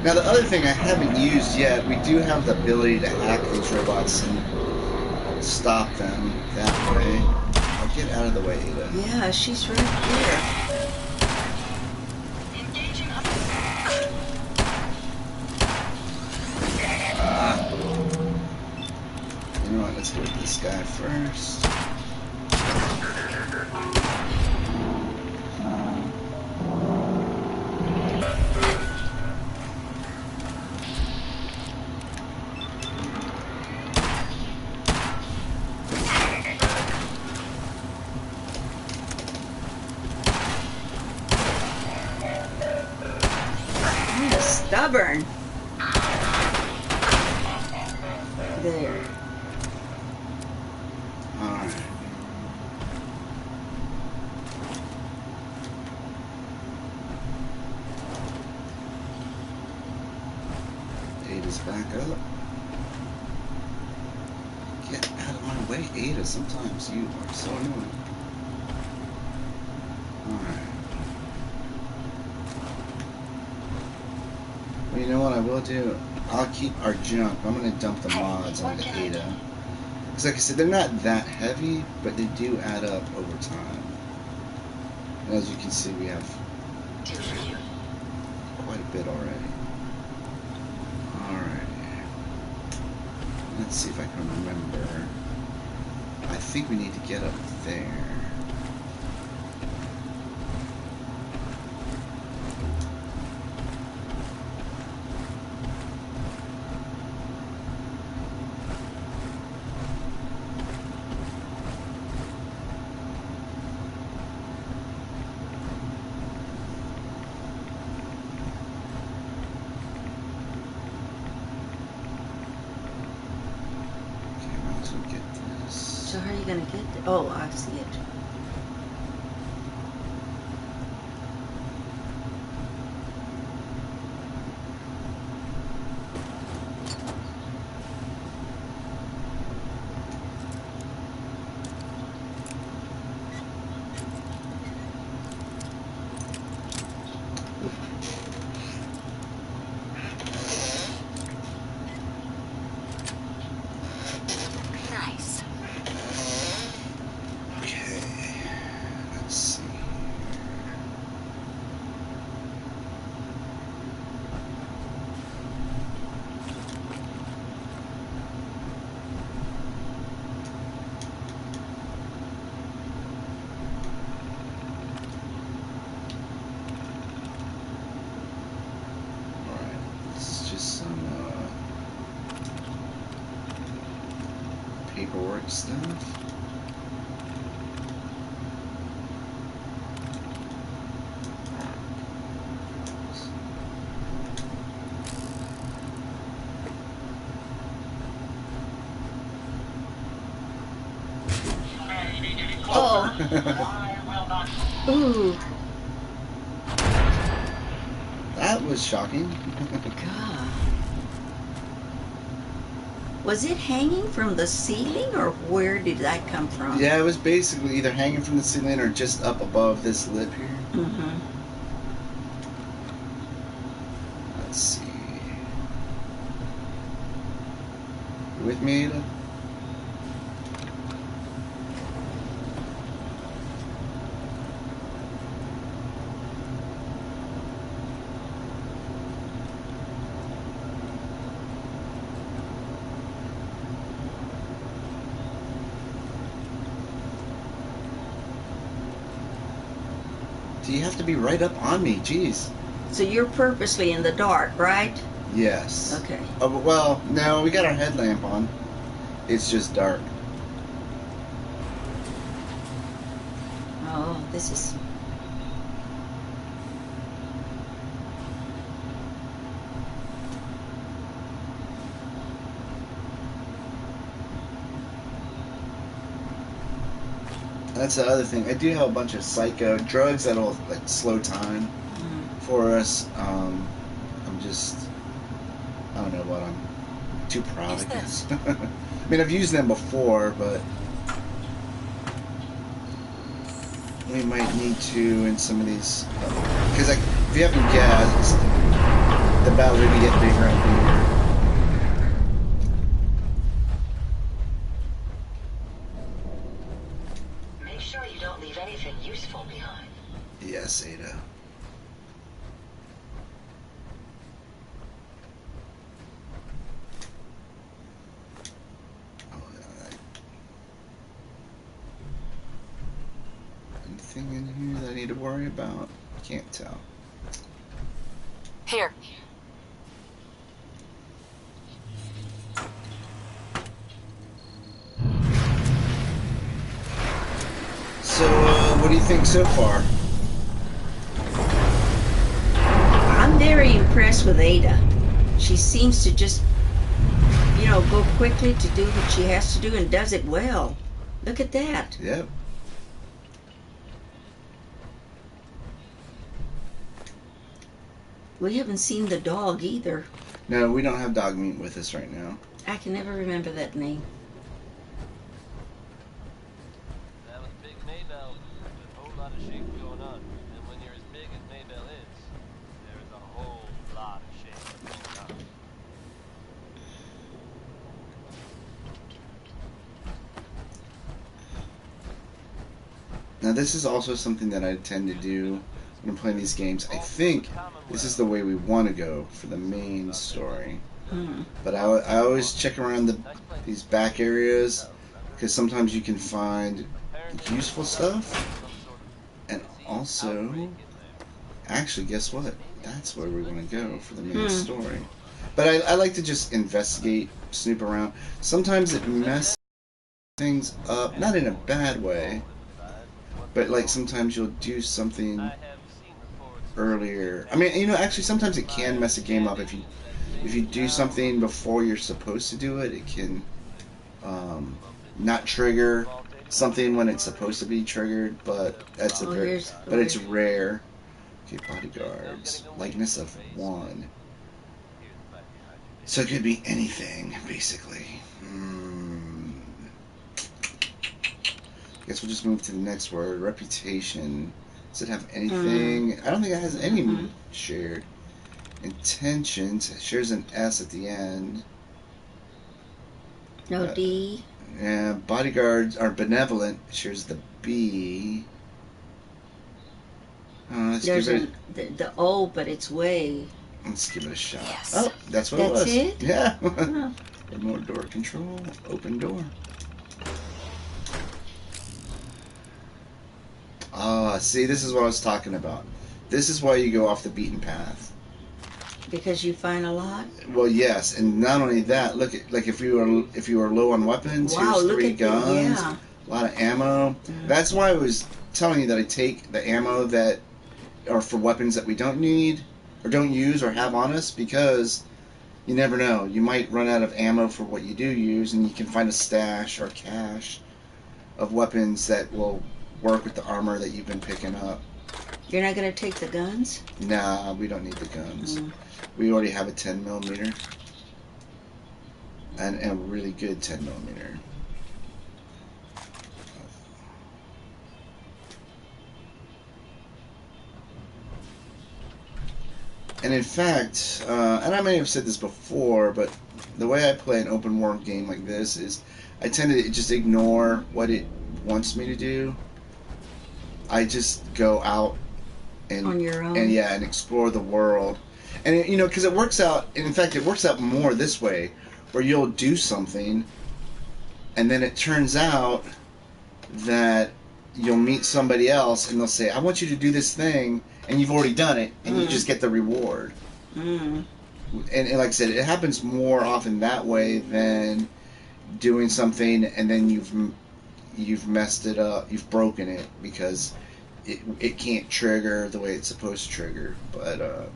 Now the other thing I haven't used yet, we do have the ability to hack these robots and stop them that way. I'll get out of the way, Ada. Yeah, she's right here. You know what, let's go with this guy first. Stubborn. There. Alright. Ada's back up. Get out of my way, Ada. Sometimes you are so annoying. Alright. Well, you know what I will do? I'll keep our junk. I'm going to dump the mods onto Ada. Because like I said, they're not that heavy, but they do add up over time. And as you can see, we have quite a bit already. Alright. Let's see if I can remember. I think we need to get up there. So how are you gonna get there? Oh, I see it. Paperwork stuff. Oh. Ooh. That was shocking. God. Was it hanging from the ceiling, or where did that come from? Yeah, it was basically either hanging from the ceiling or just up above this lip here. Mm-hmm. Let's see. You with me, Ada? Do you have to be right up on me? Jeez. So you're purposely in the dark, right? Yes. Okay. Well, no, we got our headlamp on. It's just dark. Oh, this is... That's the other thing. I do have a bunch of psycho drugs that'll like slow time for us. I'm just, I don't know what I'm too proud, I guess. I mean, I've used them before, but we might need to in some of these. Because like, if you haven't guessed, the battle really get bigger and bigger. Make sure you don't leave anything useful behind. Yes, Ada. Anything in here that I need to worry about? Can't tell. Here. So, what do you think so far? I'm very impressed with Ada. She seems to just, go quickly to do what she has to do and does it well. Look at that. Yep. We haven't seen the dog either. No, we don't have dog meat with us right now. I can never remember that name. That was Big Maybell. There's a whole lot of shaking going on. And when you're as big as Maybell is, there's a whole lot of shaking going on. Now, this is also something that I tend to do when I'm playing these games. I think this is the way we want to go for the main story. But I always check around these back areas, because sometimes you can find useful stuff. And also, actually, guess what? That's where we want to go for the main story. But I like to just investigate, snoop around. Sometimes it messes things up, not in a bad way, but like sometimes you'll do something earlier. I mean, actually sometimes it can mess a game up if you do something before you're supposed to do it. It can not trigger something when it's supposed to be triggered, but that's but it's rare. Okay, bodyguards, likeness of 1. So it could be anything, basically. Guess we'll just move to the next word. Reputation. Does it have anything? I don't think it has any shared. Intentions. Shares an S at the end. No D. Yeah, bodyguards are benevolent. Shares the B. There's the O, but it's way. Let's give it a shot. Yes. Oh, that's what it was. That's it? Yeah. Oh. Remote door control. Open door. See, this is what I was talking about. This is why you go off the beaten path. Because you find a lot? Well, yes, and not only that, look at, like, if you were low on weapons, here's 3 guns, a lot of ammo. That's why I was telling you that I take the ammo that are for weapons that we don't need, or don't use, or have on us, because you never know. You might run out of ammo for what you do use, and you can find a stash or cache of weapons that will work with the armor that you've been picking up. You're not gonna take the guns? Nah, we don't need the guns. Mm. We already have a 10 millimeter. And a really good 10 millimeter. And in fact, and I may have said this before, but the way I play an open world game like this is I tend to just ignore what it wants me to do. I just go out and On your own? and explore the world. And it, because it works out, and in fact it works out more this way, where you'll do something and then it turns out that you'll meet somebody else and they'll say, I want you to do this thing, and you've already done it, and you just get the reward. Mm. And like I said, it happens more often that way than doing something and then you've messed it up, you've broken it because it can't trigger the way it's supposed to trigger. But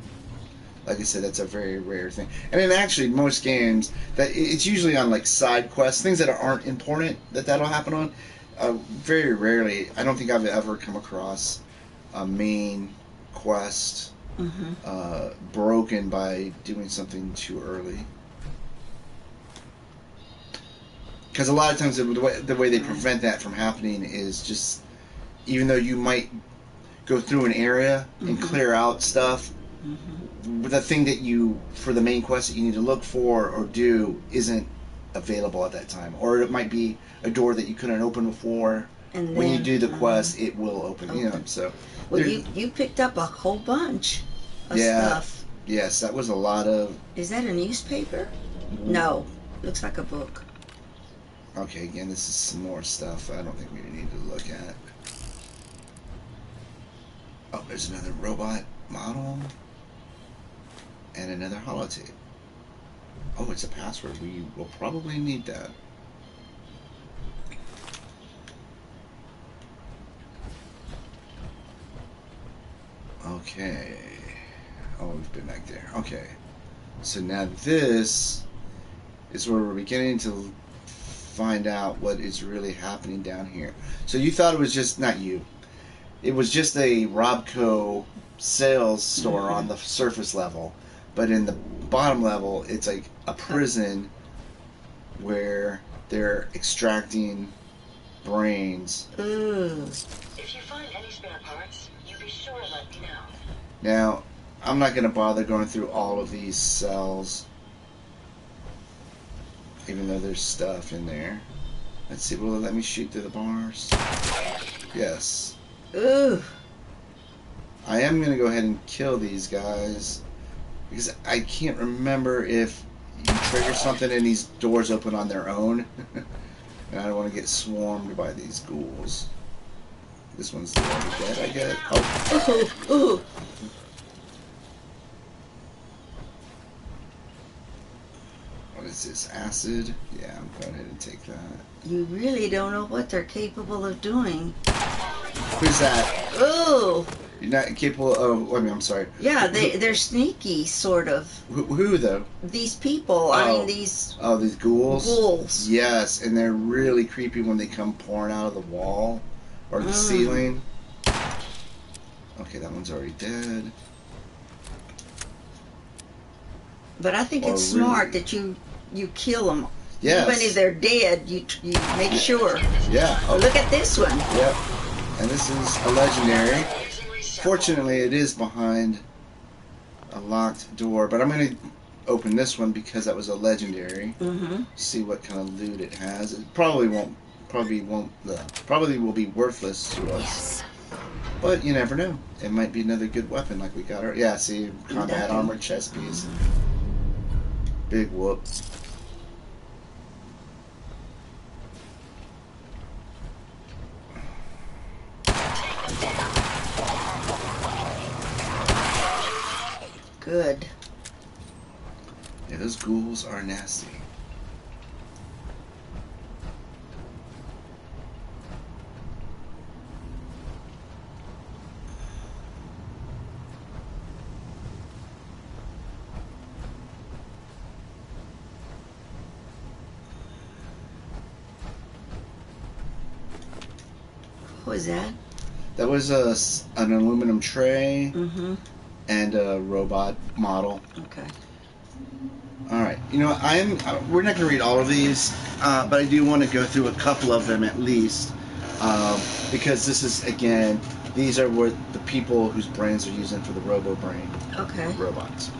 like I said, that's a very rare thing. And then actually, most games that it's usually on like side quests, things that aren't important that'll happen on. Very rarely, I don't think I've ever come across a main quest broken by doing something too early. Because a lot of times the way they prevent that from happening is just, even though you might go through an area and clear out stuff, the thing that for the main quest that you need to look for or do isn't available at that time. Or it might be a door that you couldn't open before. And when you do the quest, it will open. So. Well, you picked up a whole bunch of stuff. Yes, that was a lot of... Is that a newspaper? No. Looks like a book. Okay, again, this is some more stuff I don't think we need to look at. Oh, there's another robot model. And another holotape. Oh, it's a password. We will probably need that. Okay. Oh, we've been back there. Okay. So now this is where we're beginning to find out what is really happening down here. So you thought it was just, not you, it was just a Robco sales store on the surface level. But in the bottom level, it's like a prison where they're extracting brains. Ooh. If you find any spare parts, you be sure to let me know. Now, I'm not going to bother going through all of these cells, even though there's stuff in there. Let's see, will it let me shoot through the bars? Yes. Ooh. I am going to go ahead and kill these guys, because I can't remember if you trigger something and these doors open on their own. And I don't want to get swarmed by these ghouls. This one's the one dead, I guess. Oh. Ooh. What is this? Acid? Yeah, I'm going ahead and take that. You really don't know what they're capable of doing. Who's that? Ooh. You're not capable of... I mean, I'm sorry. Yeah, they're sneaky, sort of. Who though? These people. I mean, these... Oh, these ghouls? Ghouls. Yes, and they're really creepy when they come pouring out of the wall or the ceiling. Okay, that one's already dead. But I think it's smart that you kill them. Yes. Even if they're dead, you make sure. Yeah. Oh. Look at this one. Yep. And this is a legendary. Fortunately, it is behind a locked door, but I'm going to open this one because that was a legendary. See what kind of loot it has. It probably will be worthless to us. Yes. But you never know. It might be another good weapon like we got. Yeah, see, combat armor chest piece. Big whoop. Good. Yeah, those ghouls are nasty. What was that? That was an aluminum tray Mm-hmm. and a robot model. Okay. All right. You know, we're not going to read all of these, but I do want to go through a couple of them at least, because this is, again, these are what the people whose brains are using for the RoboBrain Okay. robots.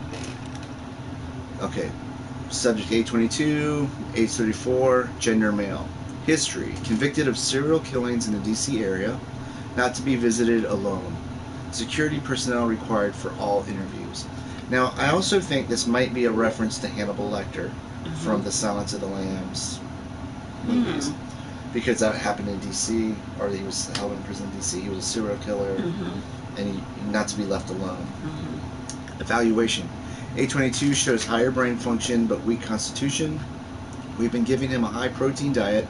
Okay. Subject A22, age 34, gender male. History: convicted of serial killings in the DC area, not to be visited alone. Security personnel required for all interviews. Now, I also think this might be a reference to Hannibal Lecter from the Silence of the Lambs movies, because that happened in DC, or he was held in prison in DC. He was a serial killer, and he not to be left alone. Evaluation: A22 shows higher brain function but weak constitution. We've been giving him a high-protein diet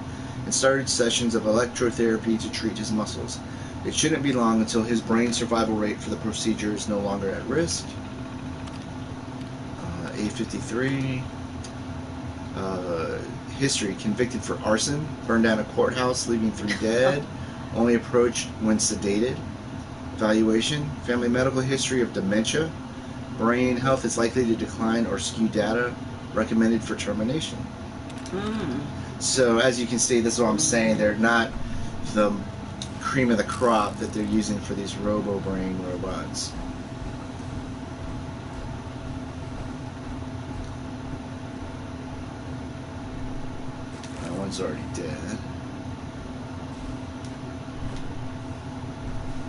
and started sessions of electrotherapy to treat his muscles. It shouldn't be long until his brain survival rate for the procedure is no longer at risk. A53. History: convicted for arson, burned down a courthouse, leaving 3 dead, only approached when sedated. Evaluation: family medical history of dementia. Brain health is likely to decline or skew data. Recommended for termination. So, as you can see, this is what I'm saying. They're not the cream of the crop that they're using for these RoboBrain robots. That one's already dead.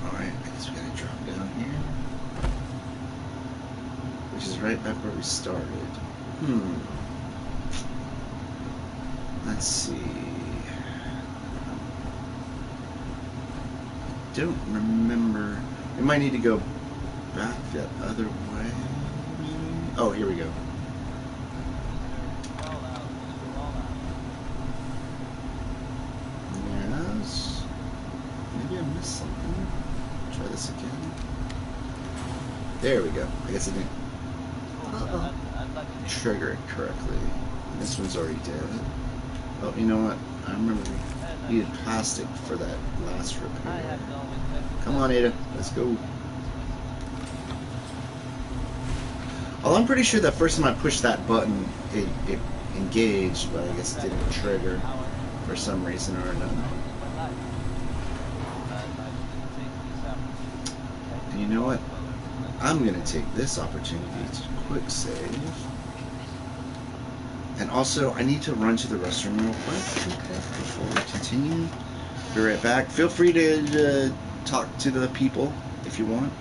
Alright, I guess we gotta drop down here. Which is right back where we started. Let's see. Don't remember. We might need to go back that other way. Oh, here we go. Yes. Maybe I missed something. Try this again. There we go. I guess I didn't trigger it correctly. This one's already dead. Oh, you know what? I remember we needed plastic for that last repair. Come on, Ada. Let's go. Well, I'm pretty sure that first time I pushed that button, it engaged, but I guess it didn't trigger for some reason or another. And you know what? I'm going to take this opportunity to quick save. And also, I need to run to the restroom real quick before we continue. Be right back. Feel free to talk to the people if you want.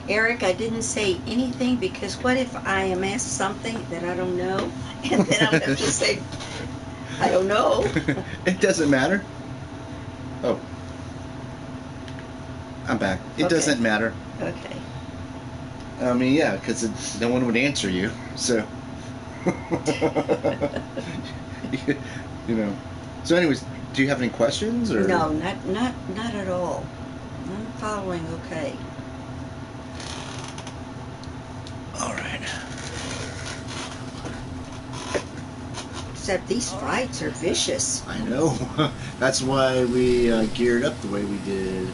Eric, I didn't say anything because what if I am asked something that I don't know, and then I'll have to say, I don't know. It doesn't matter. Oh. I'm back. It doesn't matter. Okay. I mean, yeah, because no one would answer you, so. You know. So anyways, do you have any questions? Or? No, not at all. I'm following okay. All right. Except these fights are vicious. I know. That's why we geared up the way we did.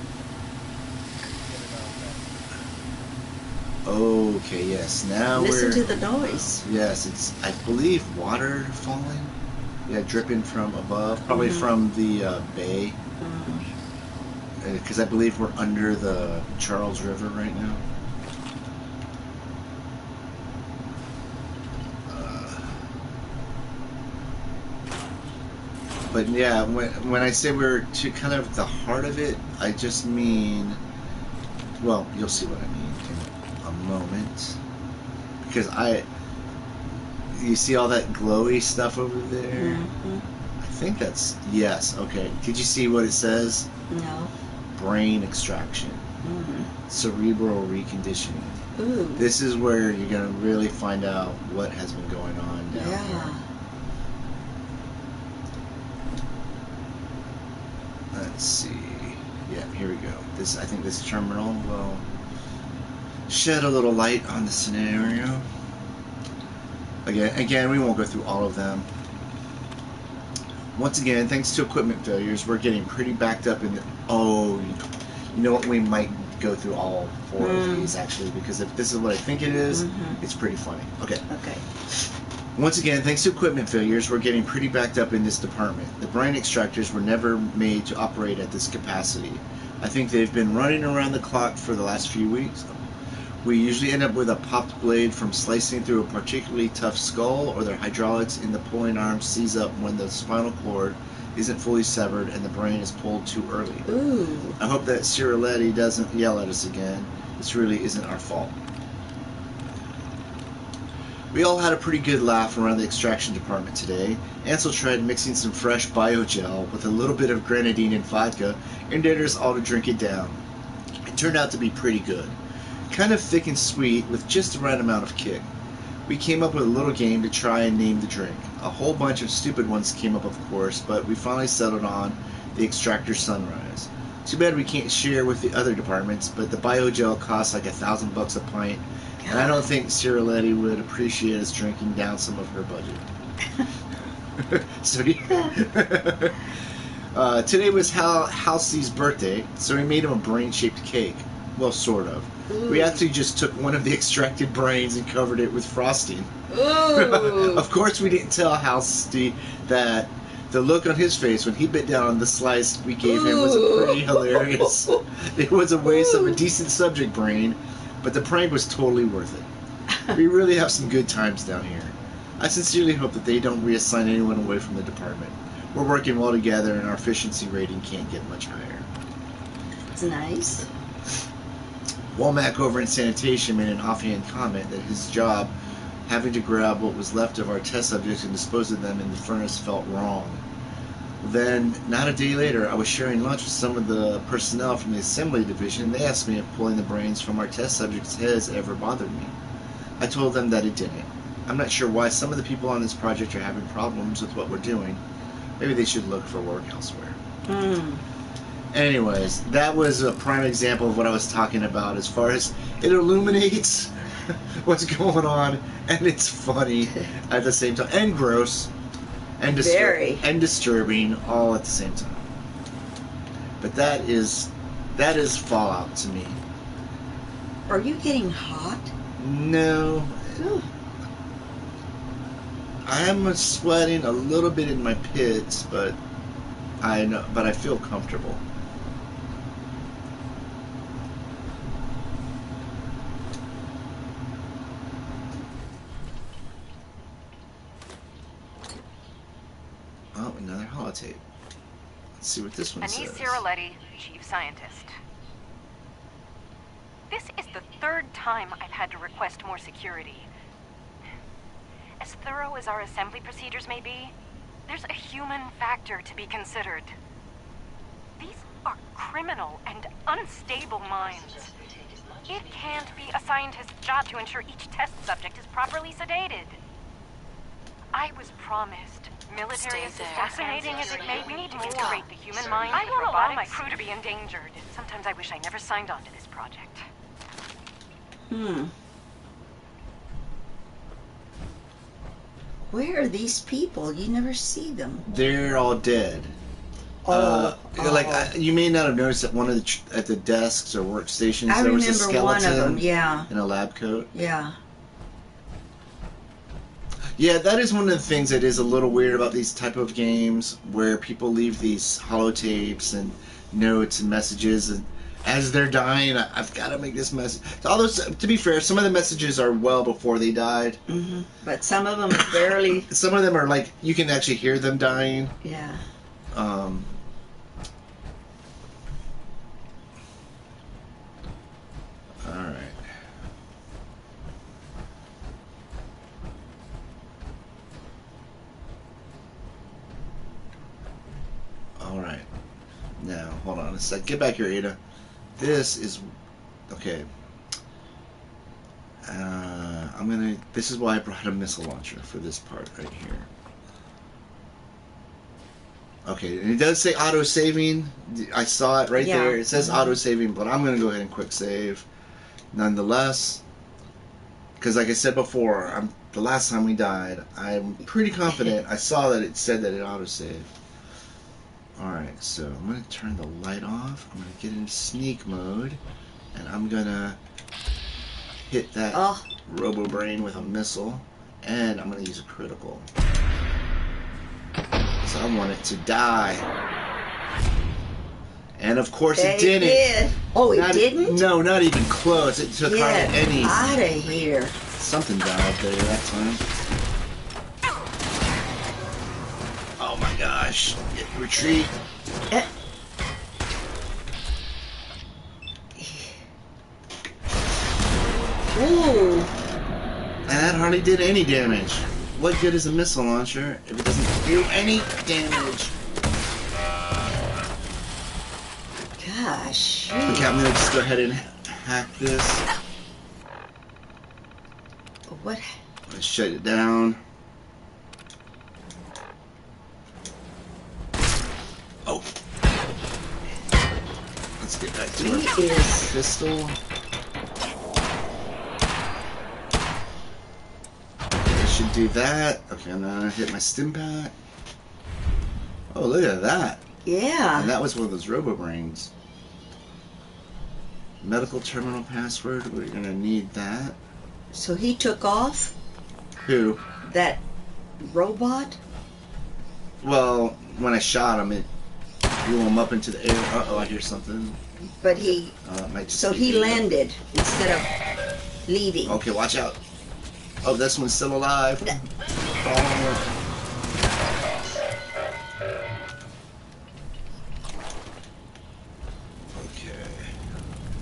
Okay, yes. Now Listen to the noise. Yes, it's, I believe, water falling. Yeah, dripping from above. Probably from the bay. Because I believe we're under the Charles River right now. But yeah, when I say we're to kind of the heart of it, I just mean, well, you'll see what I mean in a moment. Because you see all that glowy stuff over there? I think that's, yes, okay. Did you see what it says? No. Brain extraction. Cerebral reconditioning. Ooh. This is where you're going to really find out what has been going on down here. Let's see. Yeah, here we go. I think this terminal will shed a little light on the scenario. Again, we won't go through all of them. Once again, thanks to equipment failures, we're getting pretty backed up in the... Oh, you know what? We might go through all 4 of these, actually, because if this is what I think it is, it's pretty funny. Okay. Once again, thanks to equipment failures, we're getting pretty backed up in this department. The brain extractors were never made to operate at this capacity. I think they've been running around the clock for the last few weeks. We usually end up with a popped blade from slicing through a particularly tough skull, or their hydraulics in the pulling arm seize up when the spinal cord isn't fully severed and the brain is pulled too early. Ooh. I hope that Ciruletti doesn't yell at us again. This really isn't our fault. We all had a pretty good laugh around the extraction department today. Ansel tried mixing some fresh biogel with a little bit of grenadine and vodka and dared us all to drink it down. It turned out to be pretty good. Kind of thick and sweet with just the right amount of kick. We came up with a little game to try and name the drink. A whole bunch of stupid ones came up, of course, but we finally settled on the Extractor Sunrise. Too bad we can't share with the other departments, but the biogel costs like $1,000 a pint, and I don't think Ciruletti would appreciate us drinking down some of her budget. So today was Halsey's birthday, so we made him a brain-shaped cake. Well, sort of. Ooh. We actually just took one of the extracted brains and covered it with frosting. Ooh. Of course, we didn't tell Halsey that the look on his face when he bit down on the slice we gave him was pretty hilarious. It was a waste of a decent subject brain, but the prank was totally worth it. We really have some good times down here. I sincerely hope that they don't reassign anyone away from the department. We're working well together and our efficiency rating can't get much higher. It's nice. Womack over in sanitation made an offhand comment that his job, having to grab what was left of our test subjects and dispose of them in the furnace, felt wrong. Then, not a day later, I was sharing lunch with some of the personnel from the assembly division. They asked me if pulling the brains from our test subjects' heads ever bothered me. I told them that it didn't. I'm not sure why some of the people on this project are having problems with what we're doing. Maybe they should look for work elsewhere. Anyways, that was a prime example of what I was talking about as far as it illuminates what's going on, and it's funny at the same time, and gross, and disturbing all at the same time. But that is Fallout to me. Are you getting hot? No. Ooh. I am sweating a little bit in my pits, but I feel comfortable. Oh, another holotape. Let's see what this one says. Anise Ciruletti, Chief Scientist. This is the 3rd time I've had to request more security. As thorough as our assembly procedures may be, there's a human factor to be considered. These are criminal and unstable minds. It can't be a scientist's job to ensure each test subject is properly sedated. I was promised military assistance. Fascinating as it may, we need to integrate the human mind. I don't allow my crew to be endangered. Sometimes I wish I never signed on to this project. Where are these people? You never see them. They're all dead. You may not have noticed that one of at the desks or workstations I there was a remember one skeleton of them. Yeah. in a lab coat. Yeah. Yeah, that is one of the things that is a little weird about these type of games, where people leave these holotapes and notes and messages, and as they're dying, I've got to make this message. Although, to be fair, some of the messages are well before they died. Mm-hmm. But some of them are barely. Some of them are like, you can actually hear them dying. Yeah. Alright. Alright. Now, hold on a sec. Get back here, Ada. This is... Okay. This is why I brought a missile launcher for this part right here. Okay, and it does say auto-saving. I saw it right there. It says auto-saving, but I'm going to go ahead and quick save. Nonetheless, because like I said before, the last time we died, I'm pretty confident I saw that it said that it auto-saved. Alright, so I'm going to turn the light off. I'm going to get into sneak mode, and I'm going to hit that robo-brain with a missile, and I'm going to use a critical. So I want it to die. And of course it didn't. Did. Oh, it didn't? No, not even close. It took hardly any. Out of here. Something died there that time. Oh my gosh. Retreat. Ooh. And that hardly did any damage. What good is a missile launcher if it doesn't do any damage? Gosh. Okay, I'm gonna just go ahead and hack this. What? Let's shut it down. Oh. Let's get back to our pistol. Should do that. Okay, I'm gonna hit my stim pack. Oh, look at that. Yeah. And that was one of those robo-brains. Medical terminal password. We're gonna need that. So he took off? Who? That robot? Well, when I shot him, it blew him up into the air. Uh-oh, I hear something. But he... so he landed instead of leaving. Okay, watch out. Oh, this one's still alive. Oh. Okay.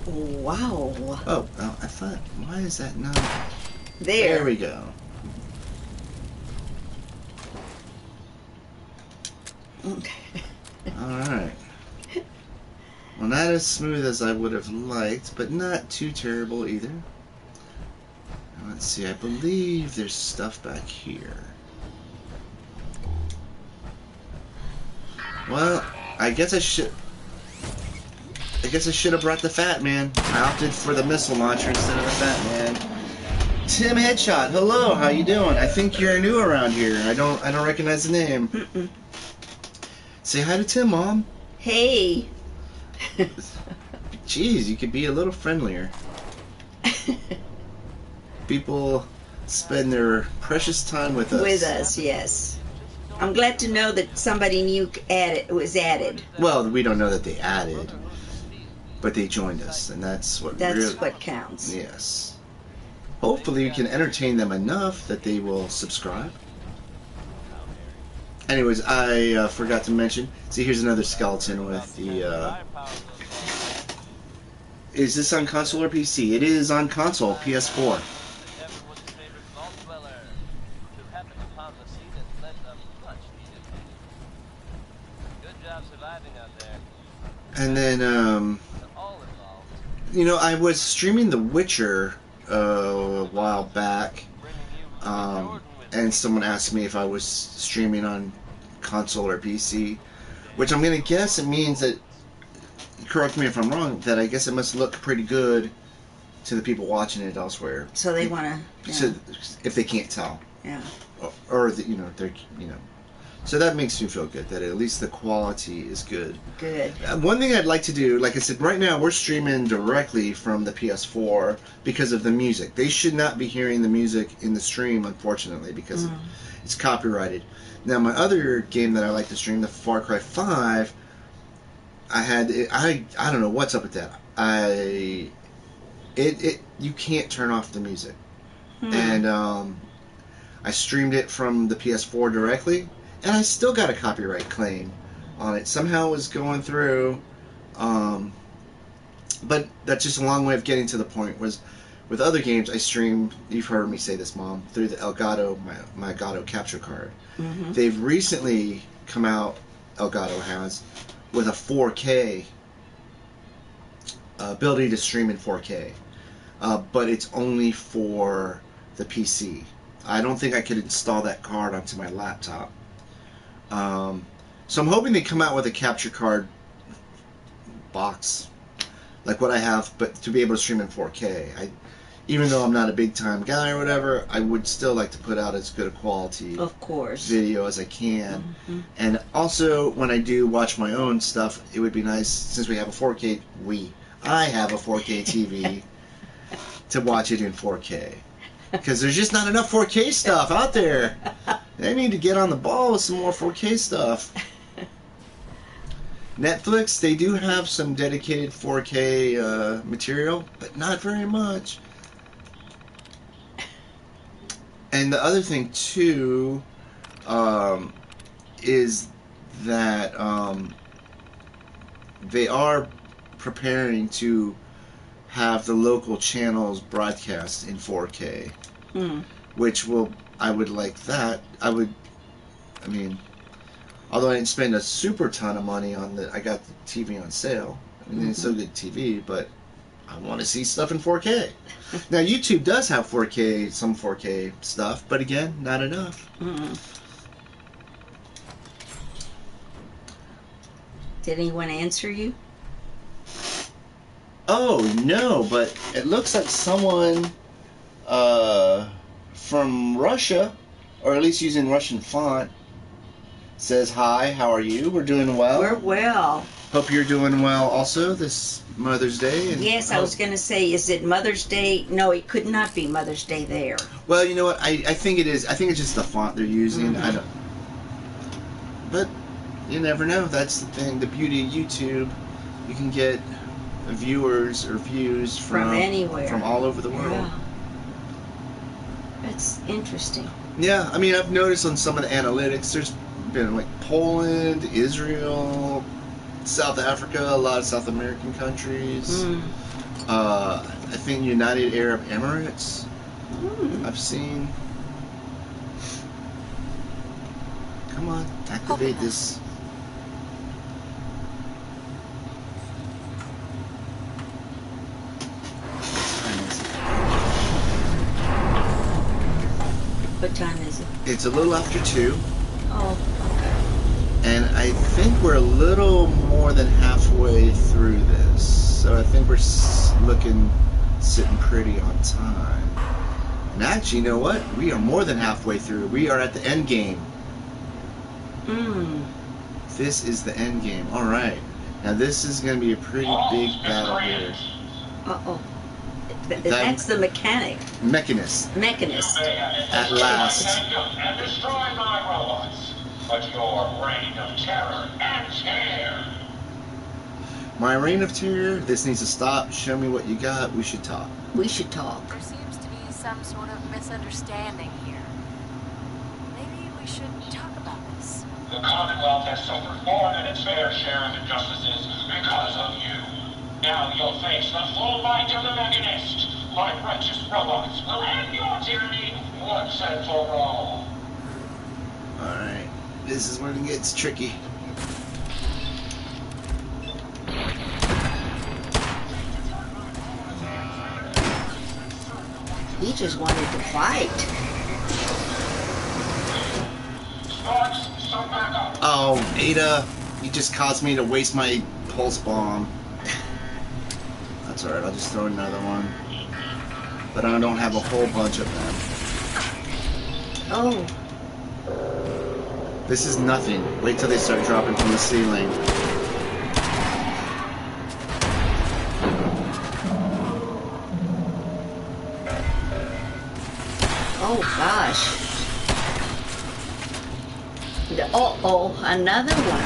Wow. Oh, I thought, why is that not? There we go. Okay. Alright. Well, not as smooth as I would have liked, but not too terrible either. Let's see, I believe there's stuff back here. Well, I guess I should have brought the Fat Man. I opted for the missile launcher instead of the Fat Man. Tim Headshot, hello, how you doing? I think you're new around here. I don't recognize the name. Mm-mm. Say hi to Tim, Mom. Hey. Jeez, you could be a little friendlier. People spend their precious time with us. With us, yes. I'm glad to know that somebody new was added. Well, we don't know that they added, but they joined us, and that's what what counts. Yes. Hopefully you can entertain them enough that they will subscribe. Anyways, I forgot to mention. See, here's another skeleton with the... Is this on console or PC? It is on console, PS4. And then, you know, I was streaming The Witcher a while back, and someone asked me if I was streaming on console or PC, which I'm going to guess it means that, correct me if I'm wrong, that I guess it must look pretty good to the people watching it elsewhere. So they want to... So, if they can't tell. Yeah. Or the, they're So that makes me feel good that at least the quality is good. Good. One thing I'd like to do, like I said, right now we're streaming directly from the PS4 because of the music. They should not be hearing the music in the stream, unfortunately, because it's copyrighted. Now, my other game that I like to stream, the Far Cry 5, I don't know what's up with that. You can't turn off the music, and I streamed it from the PS4 directly. And I still got a copyright claim on it. Somehow it was going through. But that's just a long way of getting to the point. Was with other games I stream, you've heard me say this, Mom, through the Elgato, my Elgato capture card. Mm-hmm. They've recently come out, Elgato has, with a 4K ability to stream in 4K. But it's only for the PC. I don't think I could install that card onto my laptop. So I'm hoping they come out with a capture card box like what I have, but to be able to stream in 4K. Even though I'm not a big time guy or whatever, I would still like to put out as good a quality of course video as I can. And also when I do watch my own stuff, it would be nice, since we have a 4K, I have a 4K TV to watch it in 4K. Because there's just not enough 4K stuff out there. They need to get on the ball with some more 4K stuff. Netflix, they do have some dedicated 4K material, but not very much. And the other thing, too, is that they are preparing to have the local channels broadcast in 4K, which I would like that. Although I didn't spend a super ton of money on I got the TV on sale. It's still good TV, but I want to see stuff in 4K. Now, YouTube does have some 4K stuff, but again, not enough. Did anyone answer you? Oh, no, but it looks like someone from Russia, or at least using Russian font, says, "Hi, how are you? We're doing well." We're well. Hope you're doing well also this Mother's Day. And yes, I was going to say, is it Mother's Day? No, it could not be Mother's Day there. Well, you know what? I think it is. I think it's just the font they're using. I don't. But you never know. That's the thing. The beauty of YouTube. You can get viewers or views from anywhere, from all over the world. Yeah. That's interesting. Yeah, I've noticed on some of the analytics, there's been like Poland, Israel, South Africa, a lot of South American countries. I think United Arab Emirates. I've seen. Come on, activate this. What time is it? It's a little after 2. Oh, okay. And I think we're a little more than halfway through this. So I think we're sitting pretty on time. And actually, you know what? We are more than halfway through. We are at the end game. This is the end game. All right. Now this is going to be a pretty big battle here. Uh-oh. That's the mechanic. Mechinist. At last. And destroy my robots. But your reign of terror ends here. My reign of terror? This needs to stop. Show me what you got. We should talk. We should talk. There seems to be some sort of misunderstanding here. Maybe we should talk about this. The Commonwealth has suffered more than its fair share of injustices because of you. Now you'll face the full might of the Mechinist. My righteous robots will end your tyranny once and for all. Alright. This is when it gets tricky. He just wanted to fight. Oh, Ada, you just caused me to waste my pulse bomb. That's alright, I'll just throw another one. But I don't have a whole bunch of them. Oh. This is nothing. Wait till they start dropping from the ceiling. Oh gosh. Uh-oh, another one.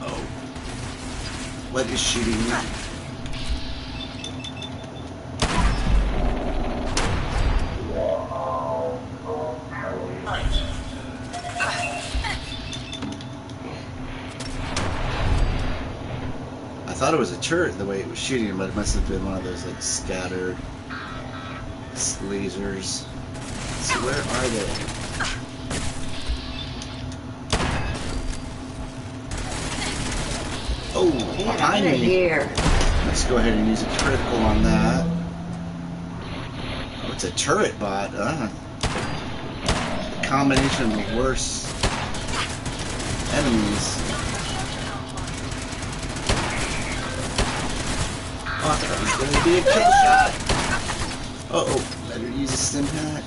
Oh. What is shooting me? I thought it was a turret the way it was shooting, but it must have been one of those like scattered lasers. So where are they? Oh, Get behind out of me. here. Let's go ahead and use a critical on that. Oh, it's a turret bot. The combination of the worst enemies. Oh, I thought it was going to be a kill shot. Uh-oh, better use a stim pack.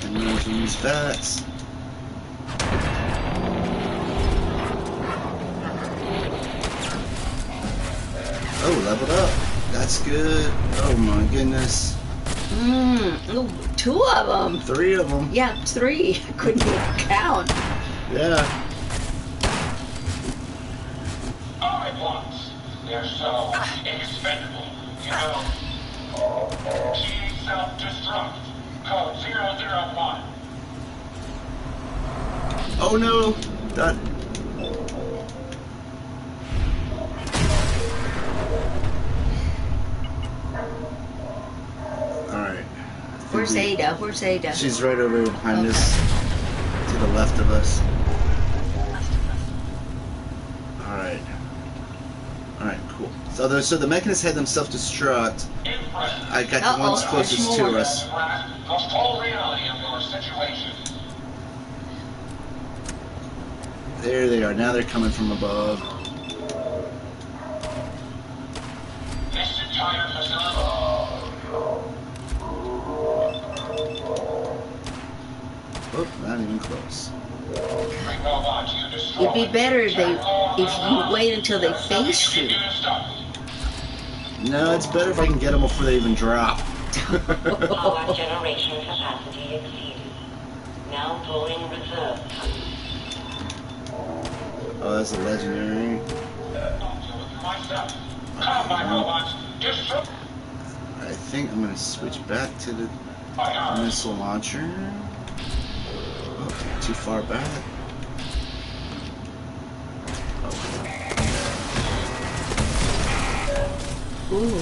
And know to use VATS. Oh, leveled up. That's good. Oh my goodness. Ooh, 2 of them. 3 of them. Yeah, 3. I couldn't even count. Yeah. All at once. They're so expendable, you know. Key self-destruct. Code 001. Oh no. That. Alright. Where's Ada? Where's Ada? She's right over here behind us. To the left of us. Alright. Alright, cool. So the Mechanists had them self-destruct. I got the ones closest to us. The full reality of your situation. There they are. Now they're coming from above. This entire facility. Oh, not even close. It'd be better if you wait until they face you. No, it's better if I can get them before they even drop. Power generation capacity exceeded. Now pulling reserve tons. Oh, that's a legendary. I think I'm going to switch back to the missile launcher. Oh, too far back. Ooh.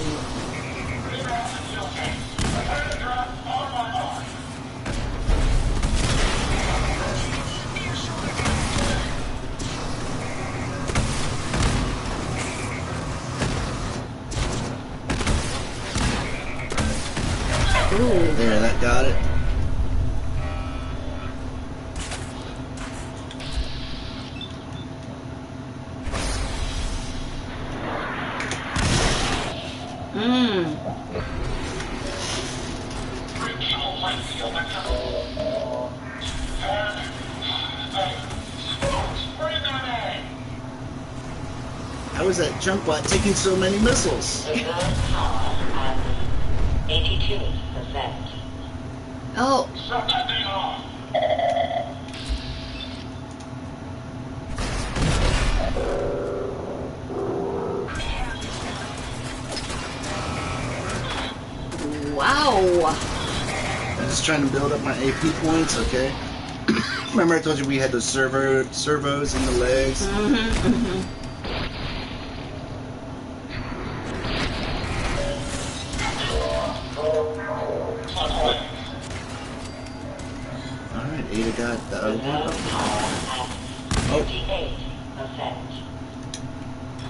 Ooh. There, that got it. How is that junk bot taking so many missiles? Reserve power at 82%. Oh. Shut that thing off. Wow. I'm just trying to build up my AP points, okay? Remember I told you we had those servos in the legs? Alright, Ada got the other one. Reserve power at 58%.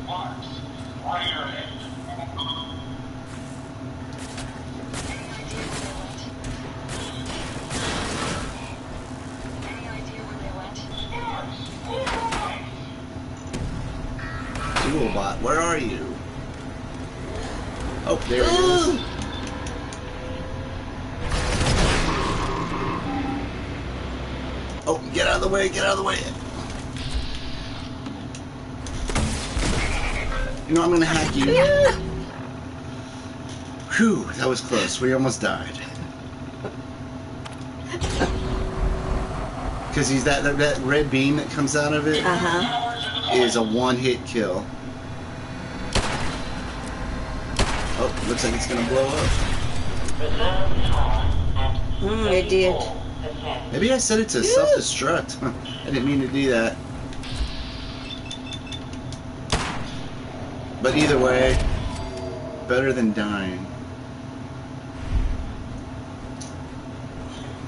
Marks. Fire it. Dualbot, where are you? Oh, there it is. Oh, get out of the way, get out of the way. You know, I'm gonna hack you. Whew, that was close. We almost died. Because he's that red beam that comes out of it is a one-hit kill. Oh, looks like it's gonna blow up. It did. Maybe I set it to self-destruct. I didn't mean to do that. But either way, better than dying.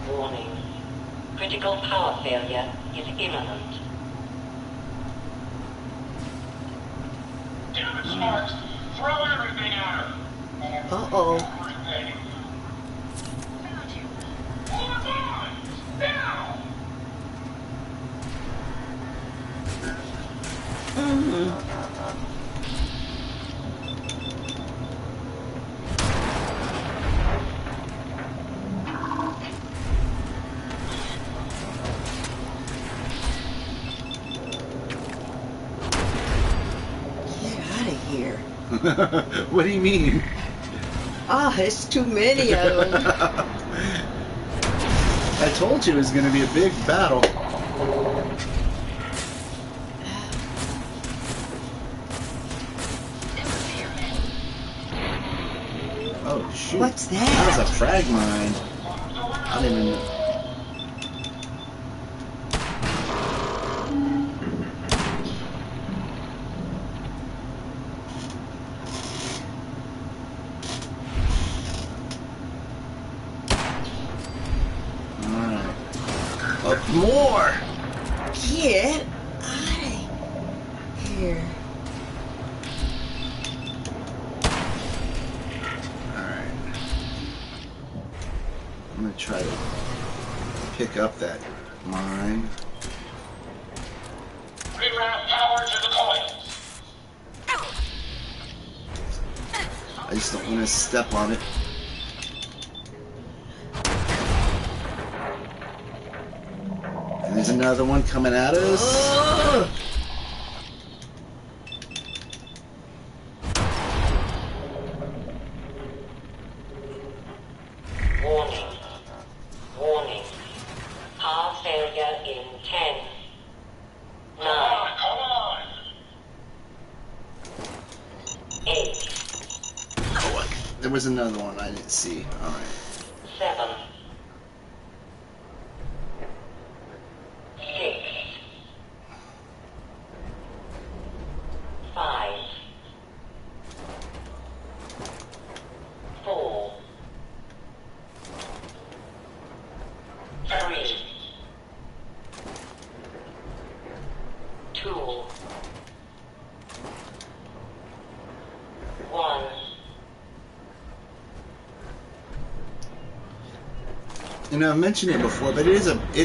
Warning. Critical power failure is imminent. Damn it, Sparks! Throw everything at her! Uh-oh. Everything. Hold on! Now! Get out of here. What do you mean? Ah, it's too many of them. I told you it was going to be a big battle. Oh, shoot. What's that? That was a frag mine. I didn't even know. Alright. More! Get out of here. Alright. I'm gonna try to pick up that mine. Reroute power to the coils. I just don't want to step on it. And there's another one coming at us. Oh. Warning. Warning. Power failure in 10, 9, Come on! 8, Oh, there was another one I didn't see. Alright. 7, 6, 5, 4, 3, 2, 1. You know, I've mentioned it before, but it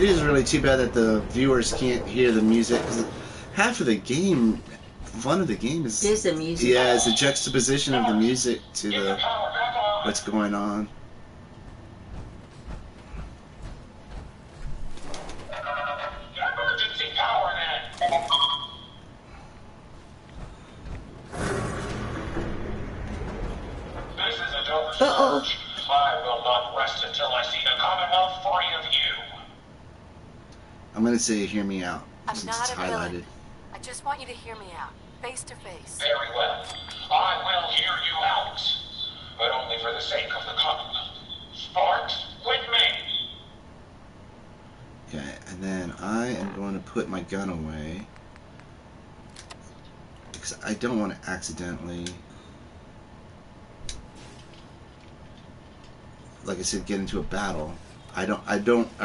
is really too bad that the viewers can't hear the music, because half of the game, fun of the game is There's the music. yeah, it's the juxtaposition of the music to Get the the power back on! what's going on. Emergency power then! This is a Dover Uh-oh. surge. I will not rest until I see the Commonwealth free of you. I'm gonna say hear me out I'm since not it's a villain. highlighted. I just want you to hear me out, face to face. Very well. I will hear you out. But only for the sake of the Commonwealth. Sparks, with me! Okay, and then I am going to put my gun away because I don't want to accidentally, like I said, get into a battle. I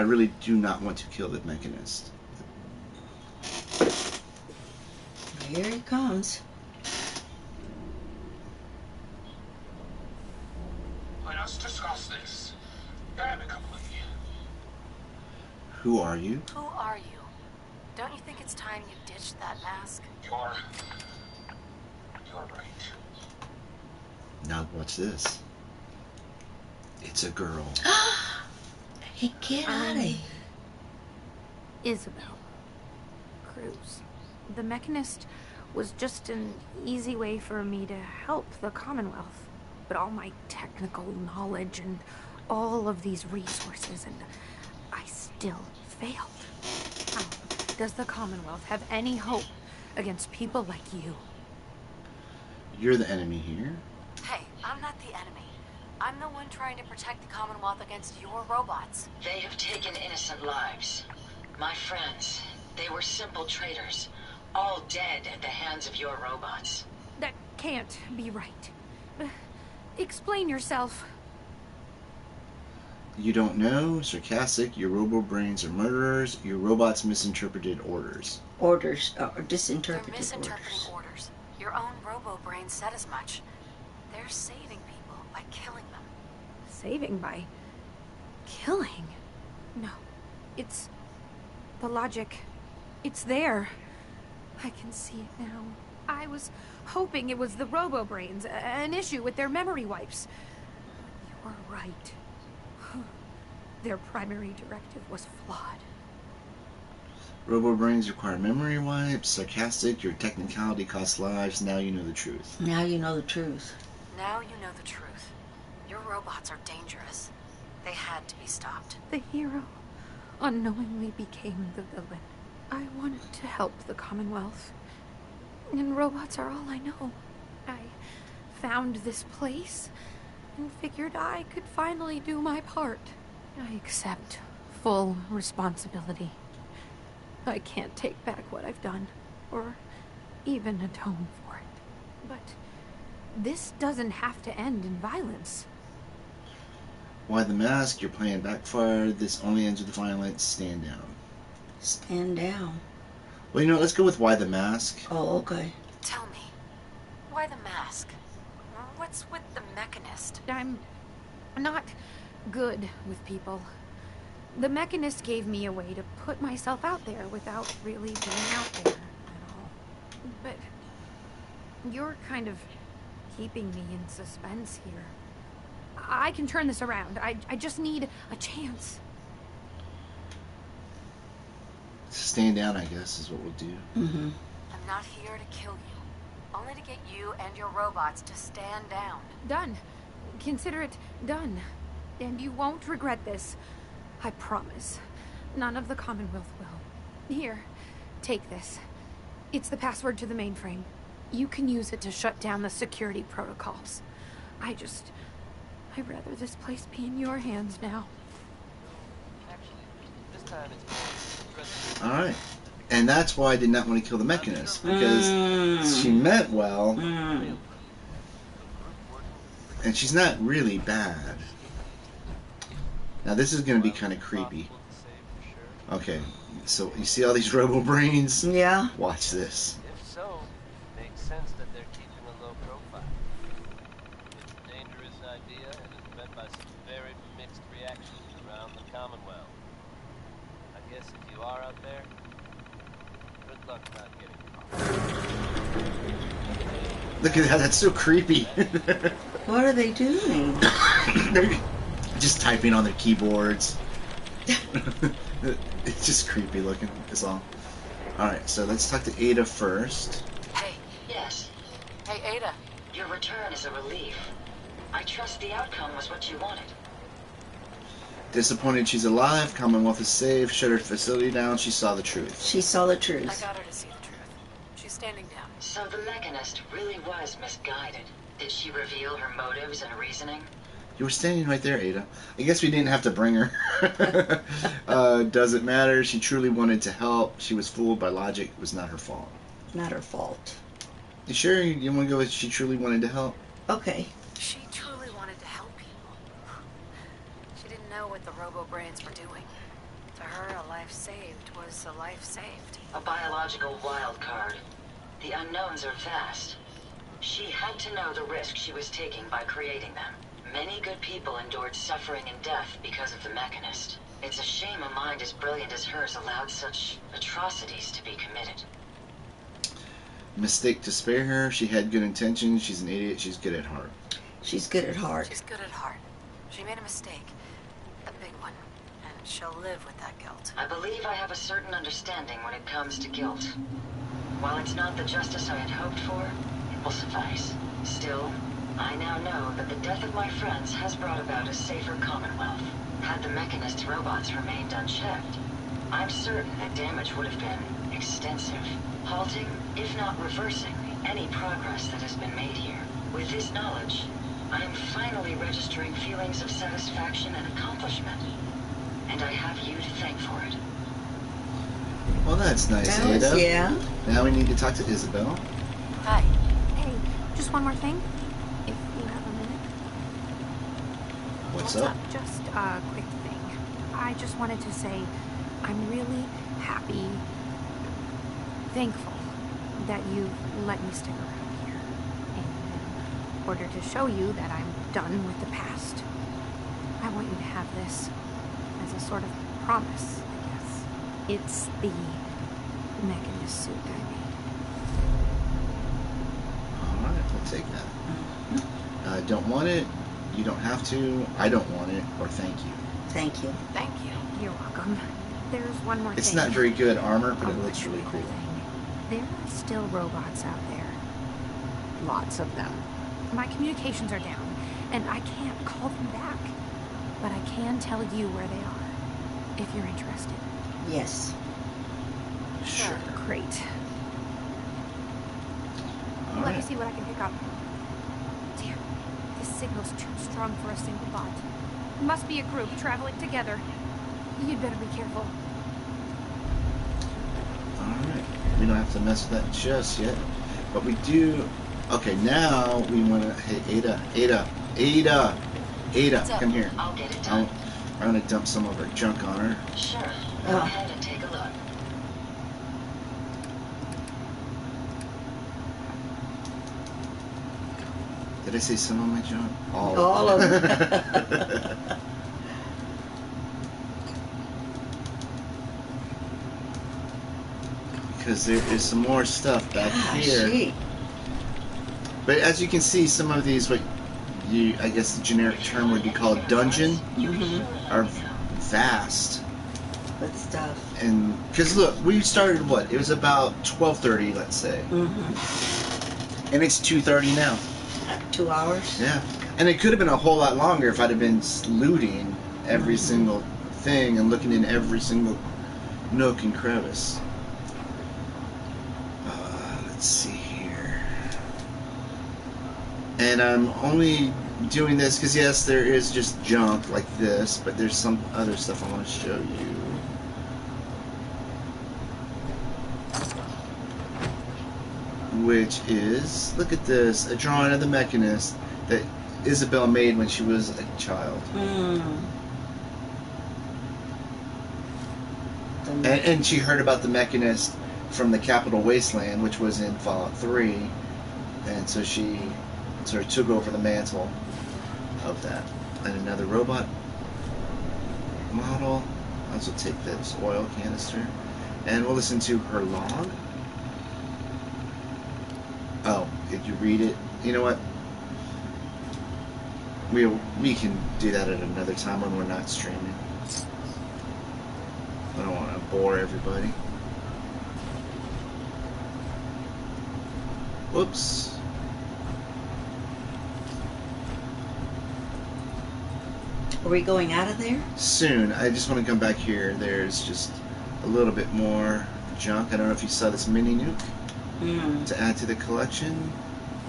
really do not want to kill the Mechinist. Here he comes. Let us discuss this amicably. Who are you? Who are you? Don't you think it's time you ditched that mask? You're right. Now watch this. It's a girl. Hey, get out of here. Isabel. Cruz. The Mechinist was just an easy way for me to help the Commonwealth. But all my technical knowledge and all of these resources, and I still failed. How does the Commonwealth have any hope against people like you? You're the enemy here. Hey, I'm not the enemy. I'm the one trying to protect the Commonwealth against your robots. They have taken innocent lives. My friends, they were simple traitors, all dead at the hands of your robots. That can't be right. Explain yourself. You don't know? Sarcastic. Your robo-brains are murderers. Your robots misinterpreted orders. Orders, They're disinterpreted misinterpreting orders. orders. Your own robo-brain said as much. They're saving people by killing them. Saving by killing? No. It's the logic. It's there. I can see it now. I was hoping it was the robo-brains, an issue with their memory wipes. You were right. Their primary directive was flawed. Robo-brains require memory wipes. Sarcastic. Your technicality costs lives. Now you know the truth. Now you know the truth. Now you know the truth. Your robots are dangerous. They had to be stopped. The hero unknowingly became the villain. I wanted to help the Commonwealth. And robots are all I know. I found this place and figured I could finally do my part. I accept full responsibility. I can't take back what I've done, or even atone for it. But this doesn't have to end in violence. Why the mask? Your plan backfired. This only ends with violence. Stand down. Stand down. Well, you know, let's go with why the mask. Oh, okay. Tell me, why the mask? What's with the Mechinist? I'm not good with people. The Mechinist gave me a way to put myself out there without really being out there at all. But you're kind of keeping me in suspense here. I can turn this around. I just need a chance. Stand down, I guess, is what we'll do. Mm-hmm. I'm not here to kill you. Only to get you and your robots to stand down. Done. Consider it done. And you won't regret this. I promise. None of the Commonwealth will. Here, take this. It's the password to the mainframe. You can use it to shut down the security protocols. I'd rather this place be in your hands now. Actually, this time it's more Alright. And that's why I did not want to kill the Mechinist. Because she meant well. And she's not really bad. Now this is going to be kind of creepy. Okay. So you see all these robo-brains? Yeah. Watch this. If so, it makes sense that they're keeping a low profile. It's a dangerous idea and is met by some very mixed reactions around the Commonwealth. I guess if you are out there, good luck not getting caught. Look at that. That's so creepy. What are they doing? They're just typing on their keyboards. It's just creepy looking. That's all. Alright, so let's talk to Ada first. Hey, Yes, hey, Ada. your return is a relief. I trust the outcome was what you wanted. Disappointed she's alive. Commonwealth is safe. Shut her facility down. She saw the truth. She saw the I truth. got her to see the truth. She's standing down. So the Mechinist really was misguided. Did she reveal her motives and reasoning? You were standing right there, Ada. I guess we didn't have to bring her. Does it matter? She truly wanted to help. She was fooled by logic. It was not her fault. Not her fault. You sure you want to go with she truly wanted to help? Okay. She truly wanted to help people. She didn't know what the robo-brains were doing. To her, a life saved was a life saved. A biological wild card. The unknowns are vast. She had to know the risk she was taking by creating them. Many good people endured suffering and death because of the Mechinist. It's a shame a mind as brilliant as hers allowed such atrocities to be committed. Mistake to spare her. She had good intentions. She's an idiot. She's good at heart. She's good at heart. She's good at heart. She made a mistake. A big one. And she'll live with that guilt. I believe I have a certain understanding when it comes to guilt. While it's not the justice I had hoped for, it will suffice. Still, I now know that the death of my friends has brought about a safer Commonwealth. Had the Mechinist's robots remained unchecked, I'm certain that damage would have been extensive, halting, if not reversing, any progress that has been made here. With this knowledge, I am finally registering feelings of satisfaction and accomplishment. And I have you to thank for it. Well, that's nice, Ada. Yeah. Now we need to talk to Isabel. Hi. Hey, just one more thing, if you have a minute. What's up? Just a quick thing. I just wanted to say I'm really happy, thankful that you let me stick around here. And in order to show you that I'm done with the past, I want you to have this as a sort of promise, I guess. It's the Mechinist suit I made. Alright, we'll take that. Don't want it. You don't have to. I don't want it. Or thank you. Thank you. Thank you. You're welcome. There's one more thing. It's not very good armor, but it One looks really more cool. thing. There are still robots out there. Lots of them. My communications are down, and I can't call them back. But I can tell you where they are, if you're interested. Yes. Sure. Great. Let me Alright. see what I can pick up. Damn, this signal's too strong for a single bot. Must be a group traveling together. You'd better be careful. Alright. We don't have to mess with that just yet. But we do... Okay, now we want to... Hey, Ada, come here. I'll get it done. I'm going to dump some of our junk on her. Sure. Go ahead and take a look. Did I say some of my junk? All of them. Because there is some more stuff back here. Gee. But as you can see, some of these, what I guess the generic term would be called dungeon, are vast. Good stuff. And because look, we started what? It was about 12:30, let's say, and it's 2:30 now. 2 hours. Yeah, and it could have been a whole lot longer if I'd have been looting every single thing and looking in every single nook and crevice. Let's see here. And I'm only doing this because, yes, there is just junk like this, but there's some other stuff I want to show you. Which is, look at this, a drawing of the Mechinist that Isabel made when she was a child. And she heard about the Mechinist from the Capital Wasteland, which was in Fallout 3, and so she sort of took over the mantle of that. And another robot model. I'll also take this oil canister, and we'll listen to her log. Oh, did you read it? You know what? We can do that at another time when we're not streaming. I don't want to bore everybody. Whoops. Are we going out of there? Soon. I just want to come back here. There's just a little bit more junk. I don't know if you saw this mini nuke to add to the collection.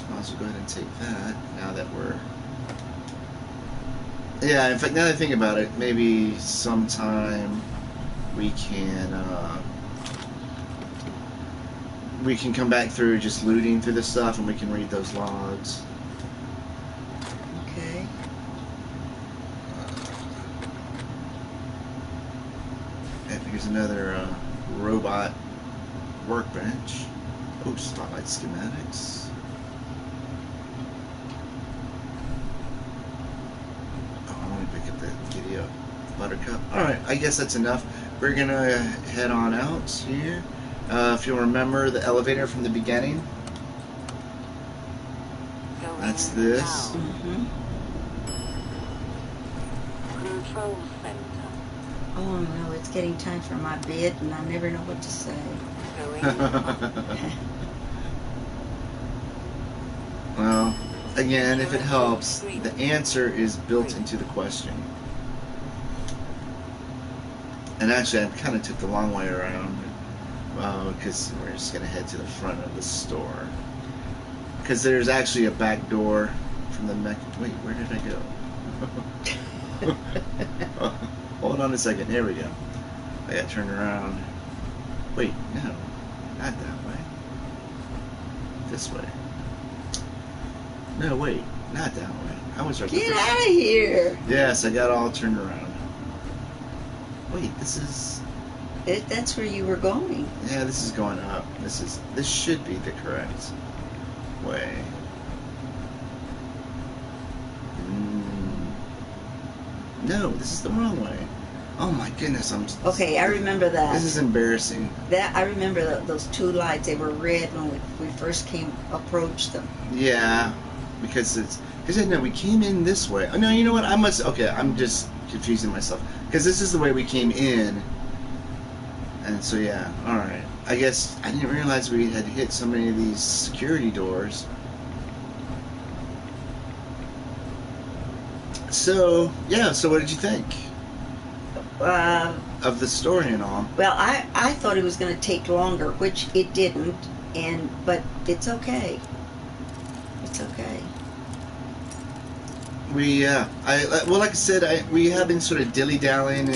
I'll also go ahead and take that now that we're... Yeah, in fact, now that I think about it, maybe sometime we can come back through just looting through this stuff, and we can read those logs. Okay. And here's another robot workbench. Oh, spotlight schematics. Oh, I want to pick up the Giddy Up Buttercup. Alright, I guess that's enough. We're gonna head on out here. If you'll remember the elevator from the beginning, that's this. Control center. Oh no, it's getting time for my bid, and I never know what to say. Well, again, if it helps, the answer is built into the question. And actually, I kind of took the long way around, because we're just going to head to the front of the store. Because there's actually a back door from the Wait, where did I go? Hold on a second. There we go. I got turned around. Wait, no, not that way. This way. No, wait, not that way. I was right. Get out of here! Yes, I got all turned around. Wait, this is. That's where you were going. Yeah, this is going up. This should be the correct way. No, this is the wrong way. Oh my goodness, Okay, I remember that. This is embarrassing. I remember those two lights. They were red when we first approached them. Yeah, because we came in this way. Oh no, you know what? I'm just confusing myself because this is the way we came in. And so yeah, all right. I guess I didn't realize we had hit so many of these security doors. So yeah, so what did you think of the story and all? Well, I thought it was going to take longer, which it didn't, but it's okay. It's okay. Like I said, we have been sort of dilly-dallying.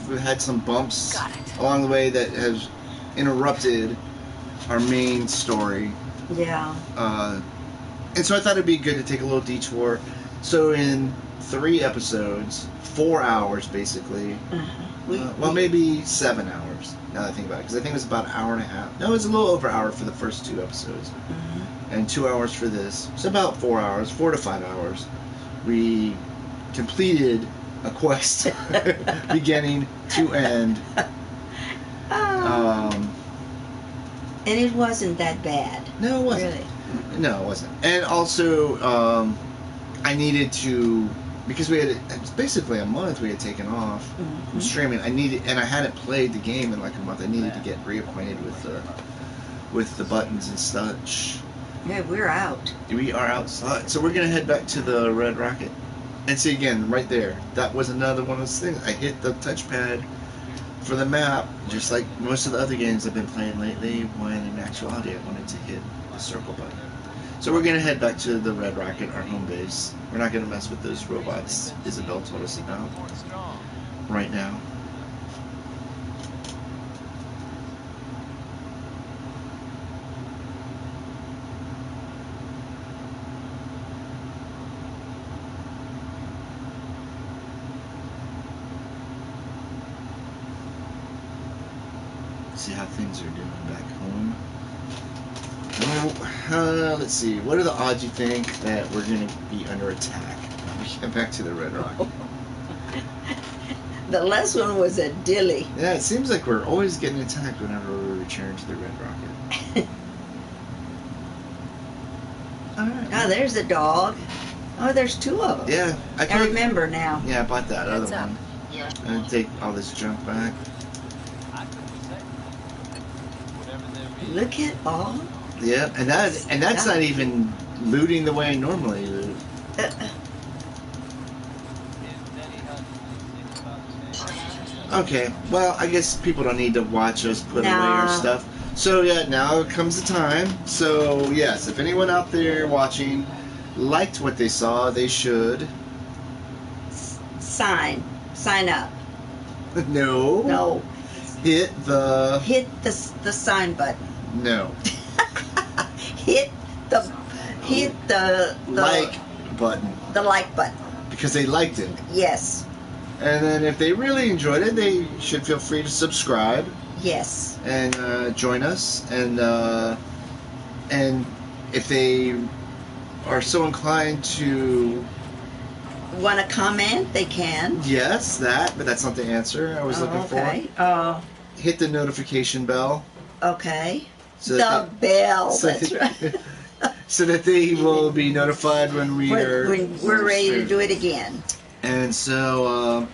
We've had some bumps along the way that has interrupted our main story. Yeah. And so I thought it'd be good to take a little detour. So in 3 episodes, 4 hours basically. Maybe 7 hours. Now that I think about it, because I think it was about an hour and a half. No, it was a little over an hour for the first 2 episodes, and 2 hours for this. So about 4 hours, 4 to 5 hours. We completed a quest, beginning to end. And it wasn't that bad. No, it wasn't. Really? No, it wasn't. And also, I needed to, because it's basically a month we had taken off from streaming. And I hadn't played the game in like a month. I needed to get reacquainted with the buttons and such. Yeah, we're out. We are outside. So we're going to head back to the Red Rocket. And see, again, right there, that was another one of those things. I hit the touchpad for the map, just like most of the other games I've been playing lately, when in actuality I wanted to hit the circle button. So we're going to head back to the Red Rocket, our home base. We're not going to mess with those robots Isabel told us about right now. See how things are doing back home. Well, let's see. What are the odds you think that we're going to be under attack when we get back to the Red Rocket? The last one was a dilly. Yeah, it seems like we're always getting attacked whenever we return to the Red Rocket. All right. Oh, there's the dog. Oh, there's 2 of them. Yeah, I remember now. Yeah, I bought that other one. Yeah. I'm gonna take all this junk back. Look at all. Yeah, and that's not even looting the way I normally loot. Okay, well, I guess people don't need to watch us put away our stuff. So yeah, now comes the time. So yes, if anyone out there watching liked what they saw, they should sign up. No. Hit the sign button. No. hit the like button. The like button. Because they liked it. Yes. And then if they really enjoyed it, they should feel free to subscribe. Yes. And join us. And if they are so inclined to want to comment, they can. Yes, but that's not the answer I was looking for. Hit the notification bell. Okay. So the bell. That's right. So that they will be notified when we're ready to do it again. And so,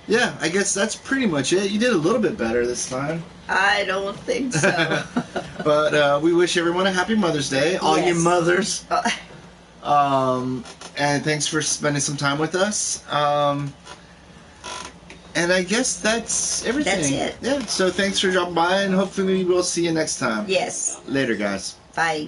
Yeah, I guess that's pretty much it. You did a little bit better this time. I don't think so. But we wish everyone a happy Mother's Day. All you Yes. mothers. And thanks for spending some time with us. And I guess that's everything. That's it. Yeah, so thanks for dropping by, and hopefully we'll see you next time. Yes. Later, guys. Bye.